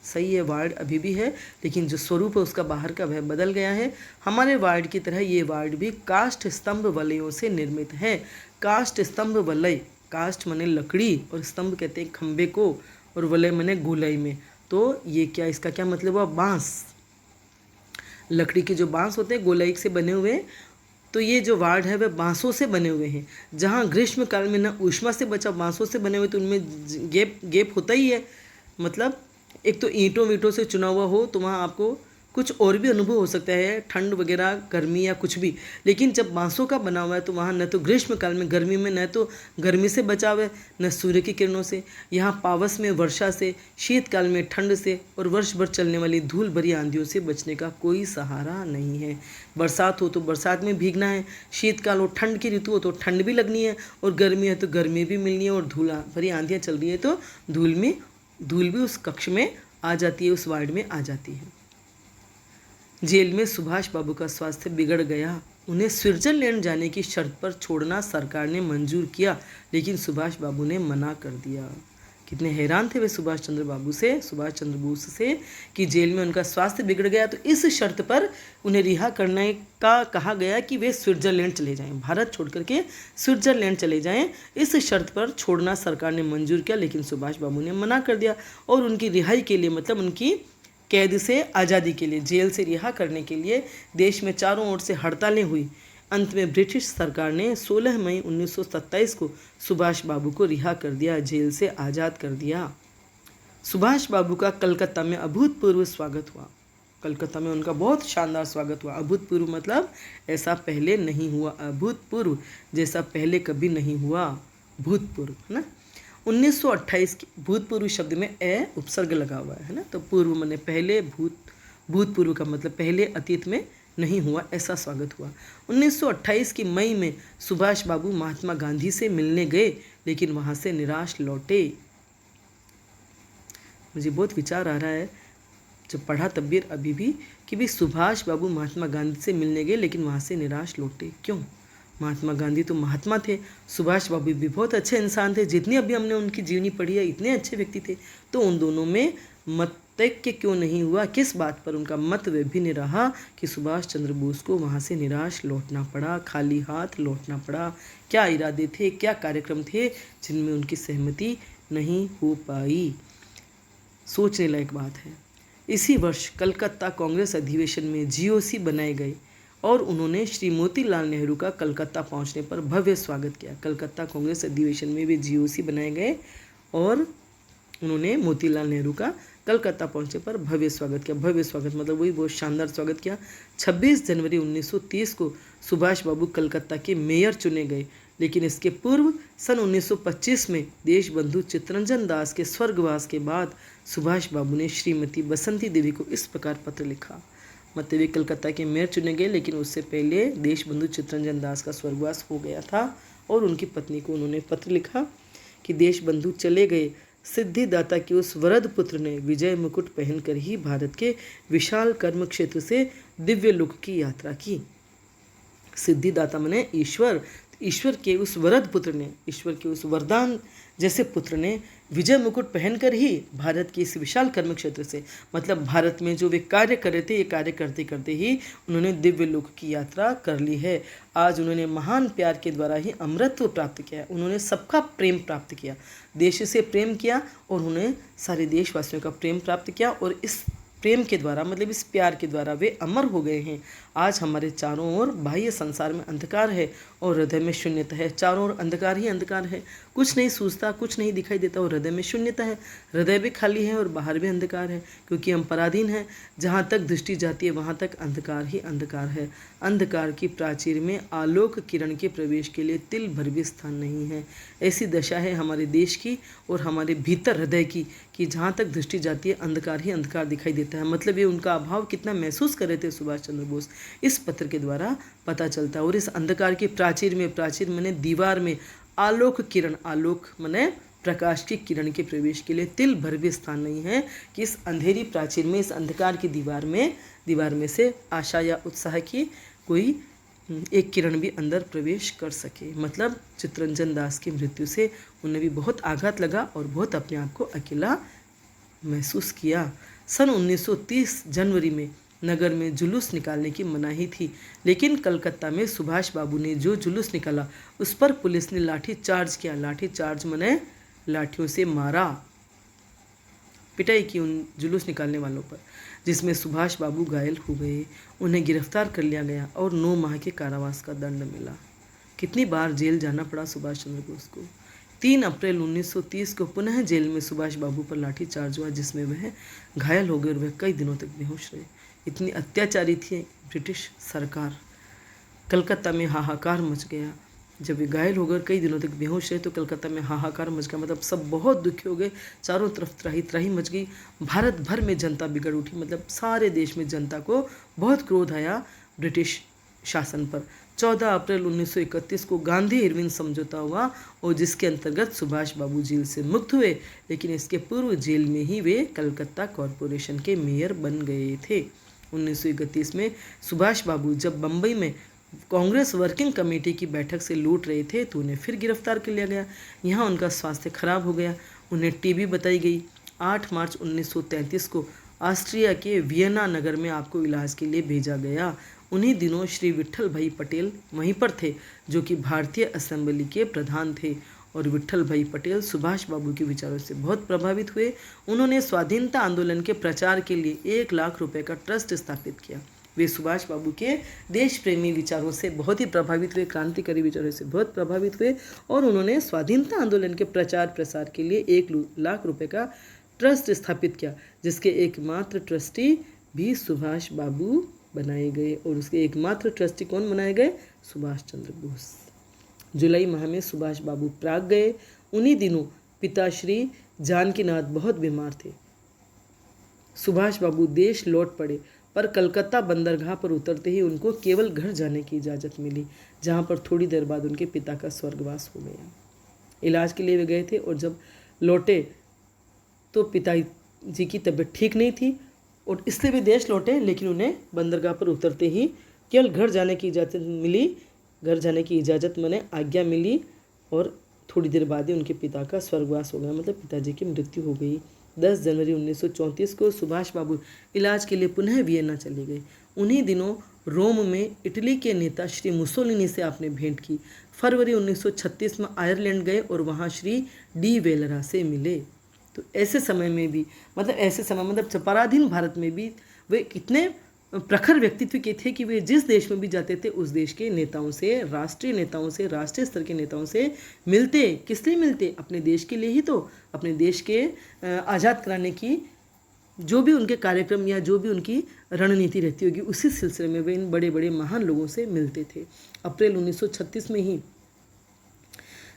सही है, वार्ड अभी भी है, लेकिन जो स्वरूप है उसका बाहर का वह बदल गया है। हमारे वार्ड की तरह ये वार्ड भी काष्ठ स्तंभ वलयों से निर्मित है। काष्ठ स्तंभ वलय, काष्ठ माने लकड़ी और स्तंभ कहते हैं खंबे को, और वलय माने गोलाई में। तो ये क्या, इसका क्या मतलब हुआ? बांस, लकड़ी के जो बांस होते हैं गोलाई से बने हुए, तो ये जो वार्ड है वह बांसों से बने हुए हैं। जहाँ ग्रीष्म काल में न ऊष्मा से बचा, बांसों से बने हुए, तो उनमें गैप होता ही है। मतलब एक तो ईंटों वीटों से चुना हुआ हो तो वहाँ आपको कुछ और भी अनुभव हो सकता है, ठंड वगैरह, गर्मी या कुछ भी। लेकिन जब बांसों का बना हुआ है तो वहाँ न तो ग्रीष्म काल में गर्मी में न तो गर्मी से बचाव है, न सूर्य की किरणों से। यहाँ पावस में वर्षा से, शीतकाल में ठंड से, और वर्ष भर चलने वाली धूल भरी आंधियों से बचने का कोई सहारा नहीं है। बरसात हो तो बरसात में भीगना है, शीतकाल हो, ठंड की ऋतु हो तो ठंड भी लगनी है, और गर्मी है तो गर्मी भी मिलनी है, और धूल भरी आंधियाँ चल रही है तो धूल भी उस कक्ष में आ जाती है, उस वार्ड में आ जाती है। जेल में सुभाष बाबू का स्वास्थ्य बिगड़ गया। उन्हें स्विट्जरलैंड जाने की शर्त पर छोड़ना सरकार ने मंजूर किया, लेकिन सुभाष बाबू ने मना कर दिया। कितने हैरान थे वे सुभाष चंद्र बोस से कि जेल में उनका स्वास्थ्य बिगड़ गया, तो इस शर्त पर उन्हें रिहा करने का कहा गया कि वे स्विट्जरलैंड चले जाएं, भारत छोड़ करके स्विट्जरलैंड चले जाएं। इस शर्त पर छोड़ना सरकार ने मंजूर किया, लेकिन सुभाष बाबू ने मना कर दिया। और उनकी रिहाई के लिए, मतलब उनकी कैद से आज़ादी के लिए, जेल से रिहा करने के लिए देश में चारों ओर से हड़तालें हुई। अंत में ब्रिटिश सरकार ने 16 मई 1927 को सुभाष बाबू को रिहा कर दिया, जेल से आज़ाद कर दिया। सुभाष बाबू का कलकत्ता में अभूतपूर्व स्वागत हुआ। कलकत्ता में उनका बहुत शानदार स्वागत हुआ। अभूतपूर्व मतलब ऐसा पहले नहीं हुआ, अभूतपूर्व जैसा पहले कभी नहीं हुआ, भूतपूर्व, है ना। 1928 की भूतपूर्व शब्द में ए उपसर्ग लगा हुआ है ना, तो पूर्व माने पहले, भूतपूर्व का मतलब पहले, अतीत में नहीं हुआ, ऐसा स्वागत हुआ। 1928 की मई में सुभाष बाबू महात्मा गांधी से मिलने गए, लेकिन वहाँ से निराश लौटे। मुझे बहुत विचार आ रहा है जब पढ़ा तब भी अभी भी कि भी सुभाष बाबू महात्मा गांधी से मिलने गए लेकिन वहाँ से निराश लौटे। क्यों? महात्मा गांधी तो महात्मा थे, सुभाष बाबू भी बहुत अच्छे इंसान थे, जितनी अभी हमने उनकी जीवनी पढ़ी है इतने अच्छे व्यक्ति थे। तो उन दोनों में मतैक्य क्यों नहीं हुआ? किस बात पर उनका मत विभिन्न रहा कि सुभाष चंद्र बोस को वहाँ से निराश लौटना पड़ा, खाली हाथ लौटना पड़ा? क्या इरादे थे, क्या कार्यक्रम थे जिनमें उनकी सहमति नहीं हो पाई? सोचने लायक बात है। इसी वर्ष कलकत्ता कांग्रेस अधिवेशन में जीओसी बनाए गए और उन्होंने श्री मोतीलाल नेहरू का कलकत्ता पहुंचने पर भव्य स्वागत किया। कलकत्ता कांग्रेस अधिवेशन में भी जीओसी बनाए गए और उन्होंने मोतीलाल नेहरू का कलकत्ता पहुंचने पर भव्य स्वागत किया। भव्य स्वागत मतलब वही बहुत शानदार स्वागत किया। 26 जनवरी 1930 को सुभाष बाबू कलकत्ता के मेयर चुने गए, लेकिन इसके पूर्व सन 1925 में देशबंधु चित्तरंजन दास के स्वर्गवास के बाद सुभाष बाबू ने श्रीमती बसंती देवी को इस प्रकार पत्र लिखा। मतलब वे कलकत्ता के मेयर चुने गए, लेकिन उससे पहले देशबंधु चित्तरंजन दास का स्वर्गवास हो गया था और उनकी पत्नी को उन्होंने पत्र लिखा कि देशबंधु चले गए, सिद्धिदाता के उस वरद पुत्र ने विजय मुकुट पहनकर ही भारत के विशाल कर्म क्षेत्र से दिव्य लोक की यात्रा की। सिद्धिदाता माने ईश्वर, ईश्वर के उस वरद पुत्र ने, ईश्वर के उस वरदान जैसे पुत्र ने विजय मुकुट पहनकर ही भारत के इस विशाल कर्म क्षेत्र से, मतलब भारत में जो वे कार्य कर रहे थे, ये कार्य करते करते ही उन्होंने दिव्य लोक की यात्रा कर ली है। आज उन्होंने महान प्यार के द्वारा ही अमरत्व प्राप्त किया है। उन्होंने सबका प्रेम प्राप्त किया, देश से प्रेम किया और उन्होंने सारे देशवासियों का प्रेम प्राप्त किया और इस प्रेम के द्वारा, मतलब इस प्यार के द्वारा वे अमर हो गए हैं। आज हमारे चारों ओर बाह्य संसार में अंधकार है और हृदय में शून्यता है। चारों ओर अंधकार ही अंधकार है, कुछ नहीं सूझता, कुछ नहीं दिखाई देता और हृदय में शून्यता है। हृदय भी खाली है और बाहर भी अंधकार है, क्योंकि हम पराधीन हैं। जहाँ तक दृष्टि जाती है वहाँ तक अंधकार ही अंधकार है। अंधकार की प्राचीर में आलोक किरण के प्रवेश के लिए तिल भर भी स्थान नहीं है। ऐसी दशा है हमारे देश की और हमारे भीतर हृदय की कि जहाँ तक दृष्टि जाती है अंधकार ही अंधकार दिखाई देता है। मतलब ये उनका अभाव कितना महसूस कर रहे थे सुभाष चंद्र बोस, इस पत्र के द्वारा पता चलता है। और इस अंधकार की प्राचीर में, प्राचीर माने दीवार में, आलोक किरण, आलोक माने प्रकाश की किरण के प्रवेश के लिए तिल भर भी स्थान नहीं है कि इस अंधेरी प्राचीर में, इस अंधकार की दीवार में से आशा या उत्साह की कोई एक किरण भी अंदर प्रवेश कर सके। मतलब चित्तरंजन दास की मृत्यु से उन्हें भी बहुत आघात लगा और बहुत अपने आप को अकेला महसूस किया। सन 1930 जनवरी में नगर में जुलूस निकालने की मनाही थी, लेकिन कलकत्ता में सुभाष बाबू ने जो जुलूस निकाला उस पर पुलिस ने लाठी चार्ज किया। लाठी चार्ज माने लाठियों से मारा, पिटाई की उन जुलूस निकालने वालों पर, जिसमें सुभाष बाबू घायल हो गए। उन्हें गिरफ्तार कर लिया गया और 9 माह के कारावास का दंड मिला। कितनी बार जेल जाना पड़ा सुभाष चंद्र बोस को। 3 अप्रैल 1930 को पुनः जेल में सुभाष बाबू पर लाठी चार्ज हुआ, जिसमें वह घायल हो गए और वह कई दिनों तक बेहोश रहे। इतनी अत्याचारी थी ब्रिटिश सरकार। कलकत्ता में हाहाकार मच गया। जब वे घायल हो गए, कई दिनों तक बेहोश रहे, तो कलकत्ता में हाहाकार मच गया। मतलब सब बहुत दुखी हो गए, चारों तरफ त्राही त्राही मच गई। भारत भर में जनता बिगड़ उठी, मतलब सारे देश में जनता को बहुत क्रोध आया ब्रिटिश शासन पर। 14 अप्रैल 1931 को गांधी इरविन समझौता हुआ और जिसके अंतर्गत सुभाष बाबू जेल से मुक्त हुए, लेकिन इसके पूर्व जेल में ही वे कलकत्ता कॉरपोरेशन के मेयर बन गए थे। 1931 में सुभाष बाबू जब बम्बई में कांग्रेस वर्किंग कमेटी की बैठक से लौट रहे थे तो उन्हें फिर गिरफ्तार कर लिया गया। यहाँ उनका स्वास्थ्य खराब हो गया, उन्हें टीबी बताई गई। 8 मार्च 1933 को ऑस्ट्रिया के वियना नगर में आपको इलाज के लिए भेजा गया। उन्हीं दिनों श्री विट्ठल भाई पटेल वहीं पर थे, जो कि भारतीय असेंबली के प्रधान थे। और विट्ठल भाई पटेल सुभाष बाबू के विचारों से बहुत प्रभावित हुए। उन्होंने स्वाधीनता आंदोलन के प्रचार के लिए 1 लाख रुपए का ट्रस्ट स्थापित किया। वे सुभाष बाबू के देश प्रेमी विचारों से बहुत ही प्रभावित हुए, क्रांतिकारी विचारों से बहुत प्रभावित हुए और उन्होंने स्वाधीनता आंदोलन के प्रचार प्रसार के लिए 1 लाख रुपए का ट्रस्ट स्थापित किया, जिसके एकमात्र ट्रस्टी भी सुभाष बाबू बनाए गए। और उसके एकमात्र ट्रस्टी कौन बनाए गए? सुभाष चंद्र बोस। जुलाई माह में सुभाष बाबू प्राग गए। उन्हीं दिनों पिता श्री जानकीनाथ बहुत बीमार थे। सुभाष बाबू देश लौट पड़े, पर कलकत्ता बंदरगाह पर उतरते ही उनको केवल घर जाने की इजाज़त मिली, जहाँ पर थोड़ी देर बाद उनके पिता का स्वर्गवास हो गया। इलाज के लिए वे गए थे और जब लौटे तो पिताजी की तबीयत ठीक नहीं थी और इसलिए वे देश लौटे, लेकिन उन्हें बंदरगाह पर उतरते ही केवल घर जाने की इजाज़त मिली, घर जाने की इजाज़त माने आज्ञा मिली, और थोड़ी देर बाद ही उनके पिता का स्वर्गवास हो गया, मतलब पिताजी की मृत्यु हो गई। 10 जनवरी 1934 को सुभाष बाबू इलाज के लिए पुनः वियना चले गए। उन्हीं दिनों रोम में इटली के नेता श्री मुसोलिनी से आपने भेंट की। फरवरी 1936 में आयरलैंड गए और वहाँ श्री डी वेलरा से मिले। तो ऐसे समय में भी, मतलब पराधीन भारत में भी वे कितने प्रखर व्यक्तित्व के थे कि वे जिस देश में भी जाते थे उस देश के नेताओं से, राष्ट्रीय स्तर के नेताओं से मिलते। किस लिए मिलते? अपने देश के लिए ही तो, अपने देश के आज़ाद कराने की जो भी उनके कार्यक्रम या जो भी उनकी रणनीति रहती होगी, उसी सिलसिले में वे इन बड़े बड़े महान लोगों से मिलते थे। अप्रैल 1936 में ही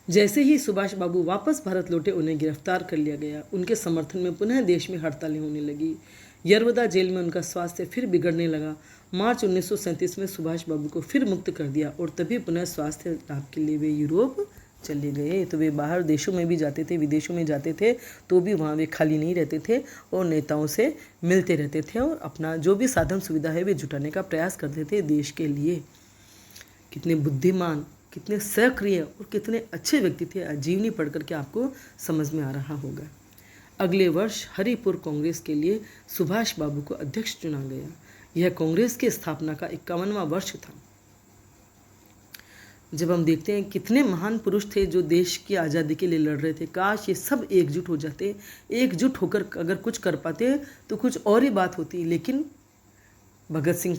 जैसे ही सुभाष बाबू वापस भारत लौटे, उन्हें गिरफ्तार कर लिया गया। उनके समर्थन में पुनः देश में हड़तालें होने लगी। यरवदा जेल में उनका स्वास्थ्य फिर बिगड़ने लगा। मार्च 1937 में सुभाष बाबू को फिर मुक्त कर दिया और तभी पुनः स्वास्थ्य लाभ के लिए वे यूरोप चले गए। तो वे बाहर देशों में भी जाते थे, विदेशों में जाते थे, तो भी वहाँ वे खाली नहीं रहते थे और नेताओं से मिलते रहते थे और अपना जो भी साधन सुविधा है वे जुटाने का प्रयास करते थे देश के लिए। कितने बुद्धिमान, कितने सक्रिय और कितने अच्छे व्यक्ति थे, जीवनी पढ़ करके आपको समझ में आ रहा होगा। अगले वर्ष हरिपुर कांग्रेस के लिए सुभाष बाबू को अध्यक्ष चुना गया। यह कांग्रेस की स्थापना का 51वां वर्ष था। जब हम देखते हैं कितने महान पुरुष थे जो देश की आज़ादी के लिए लड़ रहे थे, काश ये सब एकजुट हो जाते, एकजुट होकर अगर कुछ कर पाते तो कुछ और ही बात होती। लेकिन भगत सिंह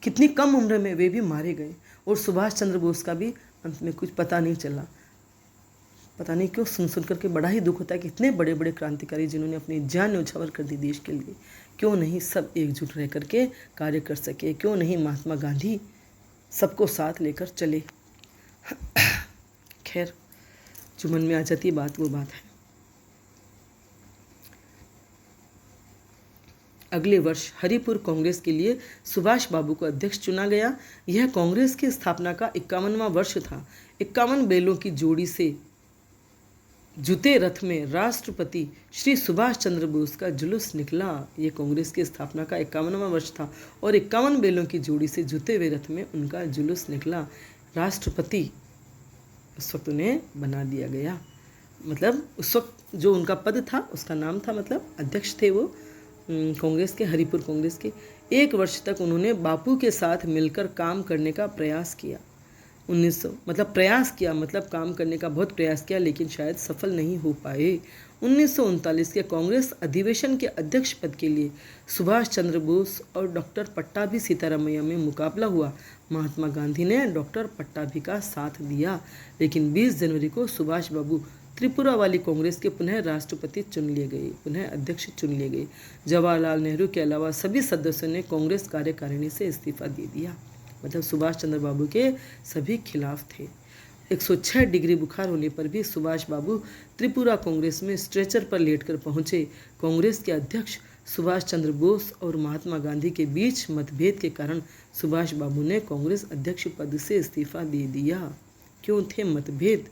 कितनी कम उम्र में वे भी मारे गए और सुभाष चंद्र बोस का भी अंत में कुछ पता नहीं चला। पता नहीं क्यों सुन करके बड़ा ही दुख होता है कि इतने बड़े बड़े क्रांतिकारी जिन्होंने अपनी जान न्यौछावर कर दी देश के लिए, क्यों नहीं सब एकजुट रह करके कार्य कर सके, क्यों नहीं महात्मा गांधी सबको साथ लेकर चले। खैर, जो मन में आ जाती है बात वो बात है। अगले वर्ष हरिपुर कांग्रेस के लिए सुभाष बाबू को अध्यक्ष चुना गया। यह कांग्रेस की स्थापना का 51वां वर्ष था। 51 बैलों की जोड़ी से जुते रथ में राष्ट्रपति श्री सुभाष चंद्र बोस का जुलूस निकला। ये कांग्रेस की स्थापना का 51वां वर्ष था और 51 बैलों की जोड़ी से जुते हुए रथ में उनका जुलूस निकला। राष्ट्रपति उस वक्त उन्हें बना दिया गया, मतलब उस वक्त जो उनका पद था उसका नाम था, मतलब अध्यक्ष थे वो कांग्रेस के, हरिपुर कांग्रेस के। 1 वर्ष तक उन्होंने बापू के साथ मिलकर काम करने का प्रयास किया। काम करने का बहुत प्रयास किया, लेकिन शायद सफल नहीं हो पाए। 1939 के कांग्रेस अधिवेशन के अध्यक्ष पद के लिए सुभाष चंद्र बोस और डॉक्टर पट्टाभी सीतारामैया में मुकाबला हुआ। महात्मा गांधी ने डॉक्टर पट्टाभी का साथ दिया, लेकिन 20 जनवरी को सुभाष बाबू त्रिपुरा वाली कांग्रेस के पुनः राष्ट्रपति चुन लिए गए, पुनः अध्यक्ष चुन लिए गए। जवाहरलाल नेहरू के अलावा सभी सदस्यों ने कांग्रेस कार्यकारिणी से इस्तीफा दे दिया, मतलब सुभाष चंद्र बाबू के सभी खिलाफ थे। 106 डिग्री बुखार होने पर भी सुभाष बाबू त्रिपुरा कांग्रेस में स्ट्रेचर पर लेटकर पहुंचे। कांग्रेस के अध्यक्ष सुभाष चंद्र बोस और महात्मा गांधी के बीच मतभेद के कारण सुभाष बाबू ने कांग्रेस अध्यक्ष पद से इस्तीफा दे दिया। क्यों थे मतभेद?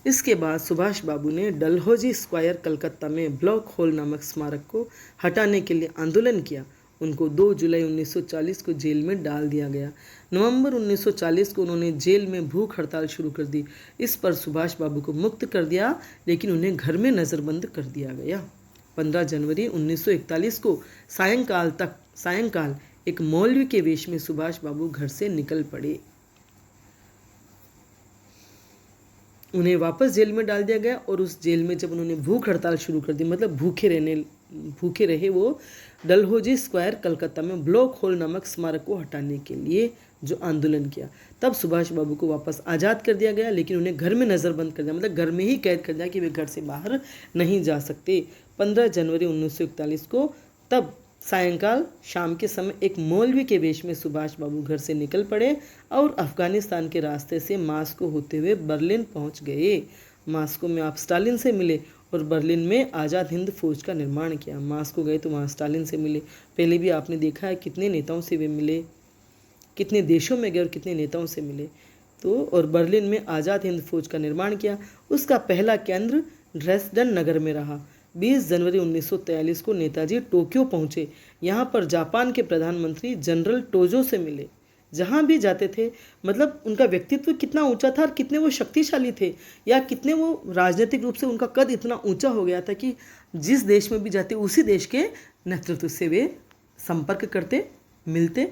इसके बाद सुभाष बाबू ने डलहौजी स्क्वायर कलकत्ता में ब्लैक होल नामक स्मारक को हटाने के लिए आंदोलन किया। उनको 2 जुलाई 1940 को जेल में डाल दिया गया। नवंबर 1940 को उन्होंने जेल में भूख हड़ताल शुरू कर दी। इस पर सुभाष बाबू को मुक्त कर दिया, लेकिन उन्हें घर में नज़रबंद कर दिया गया। 15 जनवरी 1941 को सायंकाल एक मौलवी के वेश में सुभाष बाबू घर से निकल पड़े। उन्हें वापस जेल में डाल दिया गया और उस जेल में जब उन्होंने भूख हड़ताल शुरू कर दी, मतलब भूखे रहे वो, डलहौजी स्क्वायर कलकत्ता में ब्लैक होल नामक स्मारक को हटाने के लिए जो आंदोलन किया, तब सुभाष बाबू को वापस आज़ाद कर दिया गया, लेकिन उन्हें घर में नज़रबंद कर दिया, मतलब घर में ही कैद कर दिया कि वे घर से बाहर नहीं जा सकते। 15 जनवरी 1941 को तब सायंकाल शाम के समय एक मौलवी के वेश में सुभाष बाबू घर से निकल पड़े और अफगानिस्तान के रास्ते से मास्को होते हुए बर्लिन पहुंच गए। मास्को में आप स्टालिन से मिले और बर्लिन में आज़ाद हिंद फौज का निर्माण किया। मास्को गए तो वहाँ स्टालिन से मिले। पहले भी आपने देखा है कितने नेताओं से वे मिले, कितने देशों में गए और कितने नेताओं से मिले। तो और बर्लिन में आज़ाद हिंद फौज का निर्माण किया। उसका पहला केंद्र ड्रेसडन नगर में रहा। 20 जनवरी 1943 को नेताजी टोक्यो पहुंचे। यहाँ पर जापान के प्रधानमंत्री जनरल टोजो से मिले। जहाँ भी जाते थे, मतलब उनका व्यक्तित्व कितना ऊंचा था और कितने वो शक्तिशाली थे, या कितने वो राजनीतिक रूप से उनका कद इतना ऊंचा हो गया था कि जिस देश में भी जाते उसी देश के नेतृत्व से वे संपर्क करते, मिलते।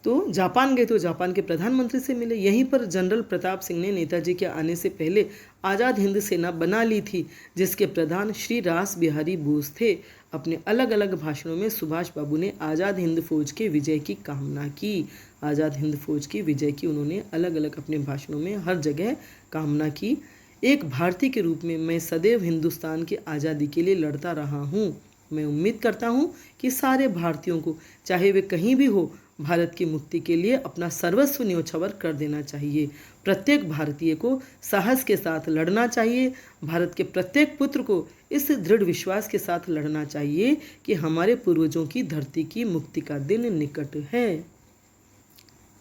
तो जापान गए तो जापान के प्रधानमंत्री से मिले। यहीं पर जनरल प्रताप सिंह ने नेताजी के आने से पहले आज़ाद हिंद सेना बना ली थी, जिसके प्रधान श्री रास बिहारी बोस थे। अपने अलग अलग भाषणों में सुभाष बाबू ने आज़ाद हिंद फौज के विजय की कामना की। आज़ाद हिंद फौज की विजय की उन्होंने अलग अलग अपने भाषणों में हर जगह कामना की। एक भारतीय के रूप में मैं सदैव हिंदुस्तान की आज़ादी के लिए लड़ता रहा हूँ। मैं उम्मीद करता हूँ कि सारे भारतीयों को, चाहे वे कहीं भी हो, भारत की मुक्ति के लिए अपना सर्वस्व न्योछावर कर देना चाहिए। प्रत्येक भारतीय को साहस के साथ लड़ना चाहिए। भारत के प्रत्येक पुत्र को इस दृढ़ विश्वास के साथ लड़ना चाहिए कि हमारे पूर्वजों की धरती की मुक्ति का दिन निकट है।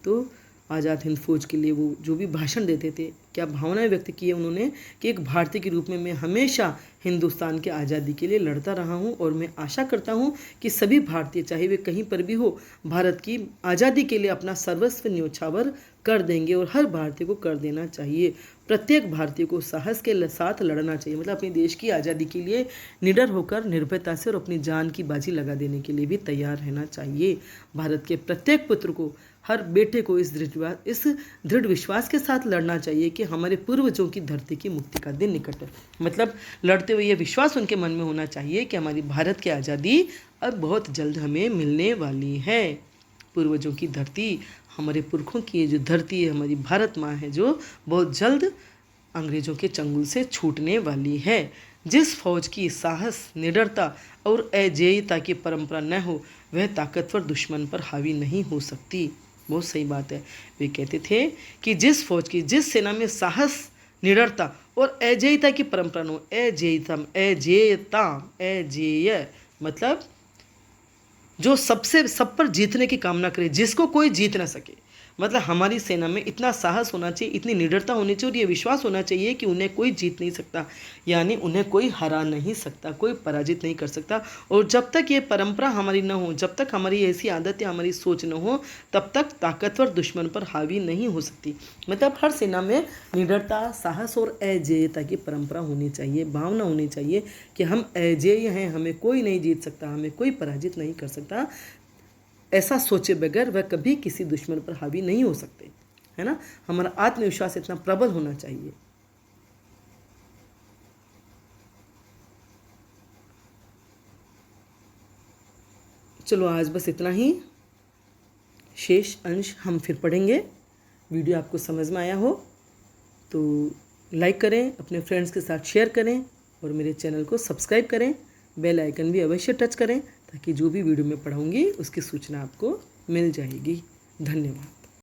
तो आज़ाद हिंद फौज के लिए वो जो भी भाषण देते थे, क्या भावनाएं व्यक्त की है उन्होंने कि एक भारतीय के रूप में मैं हमेशा हिंदुस्तान की आज़ादी के लिए लड़ता रहा हूं, और मैं आशा करता हूं कि सभी भारतीय, चाहे वे कहीं पर भी हो, भारत की आज़ादी के लिए अपना सर्वस्व न्योछावर कर देंगे, और हर भारतीय को कर देना चाहिए। प्रत्येक भारतीय को साहस के साथ लड़ना चाहिए, मतलब अपने देश की आज़ादी के लिए निडर होकर, निर्भयता से और अपनी जान की बाजी लगा देने के लिए भी तैयार रहना चाहिए। भारत के प्रत्येक पुत्र को, हर बेटे को इस दृढ़ विश्वास के साथ लड़ना चाहिए कि हमारे पूर्वजों की धरती की मुक्ति का दिन निकट है। मतलब लड़ते हुए ये विश्वास उनके मन में होना चाहिए कि हमारी भारत की आज़ादी अब बहुत जल्द हमें मिलने वाली है। पूर्वजों की धरती, हमारे पुरखों की ये जो धरती है, हमारी भारत माँ है, जो बहुत जल्द अंग्रेज़ों के चंगुल से छूटने वाली है। जिस फौज की साहस, निडरता और अजेयता की परंपरा न हो, वह ताकतवर दुश्मन पर हावी नहीं हो सकती। बहुत सही बात है। वे कहते थे कि जिस फौज की, जिस सेना में साहस, निडरता और अजेयता की परंपरा न हो, अजेय मतलब जो सबसे सब पर जीतने की कामना करे, जिसको कोई जीत ना सके। मतलब हमारी सेना में इतना साहस होना चाहिए, इतनी निडरता होनी चाहिए और ये विश्वास होना चाहिए कि उन्हें कोई जीत नहीं सकता, यानी उन्हें कोई हरा नहीं सकता, कोई पराजित नहीं कर सकता। और जब तक ये परंपरा हमारी न हो, जब तक हमारी ऐसी आदत या हमारी सोच न हो, तब तक ताकतवर दुश्मन पर हावी नहीं हो सकती। मतलब हर सेना में निडरता, साहस और अजेयता की परंपरा होनी चाहिए, भावना होनी चाहिए कि हम अजेय हैं, हमें कोई नहीं जीत सकता, हमें कोई पराजित नहीं कर सकता। ऐसा सोचे बगैर वह कभी किसी दुश्मन पर हावी नहीं हो सकते, है ना। हमारा आत्मविश्वास इतना प्रबल होना चाहिए। चलो आज बस इतना ही, शेष अंश हम फिर पढ़ेंगे। वीडियो आपको समझ में आया हो तो लाइक करें, अपने फ्रेंड्स के साथ शेयर करें और मेरे चैनल को सब्सक्राइब करें। बेल आइकन भी अवश्य टच करें ताकि जो भी वीडियो मैं पढ़ाऊँगी उसकी सूचना आपको मिल जाएगी। धन्यवाद।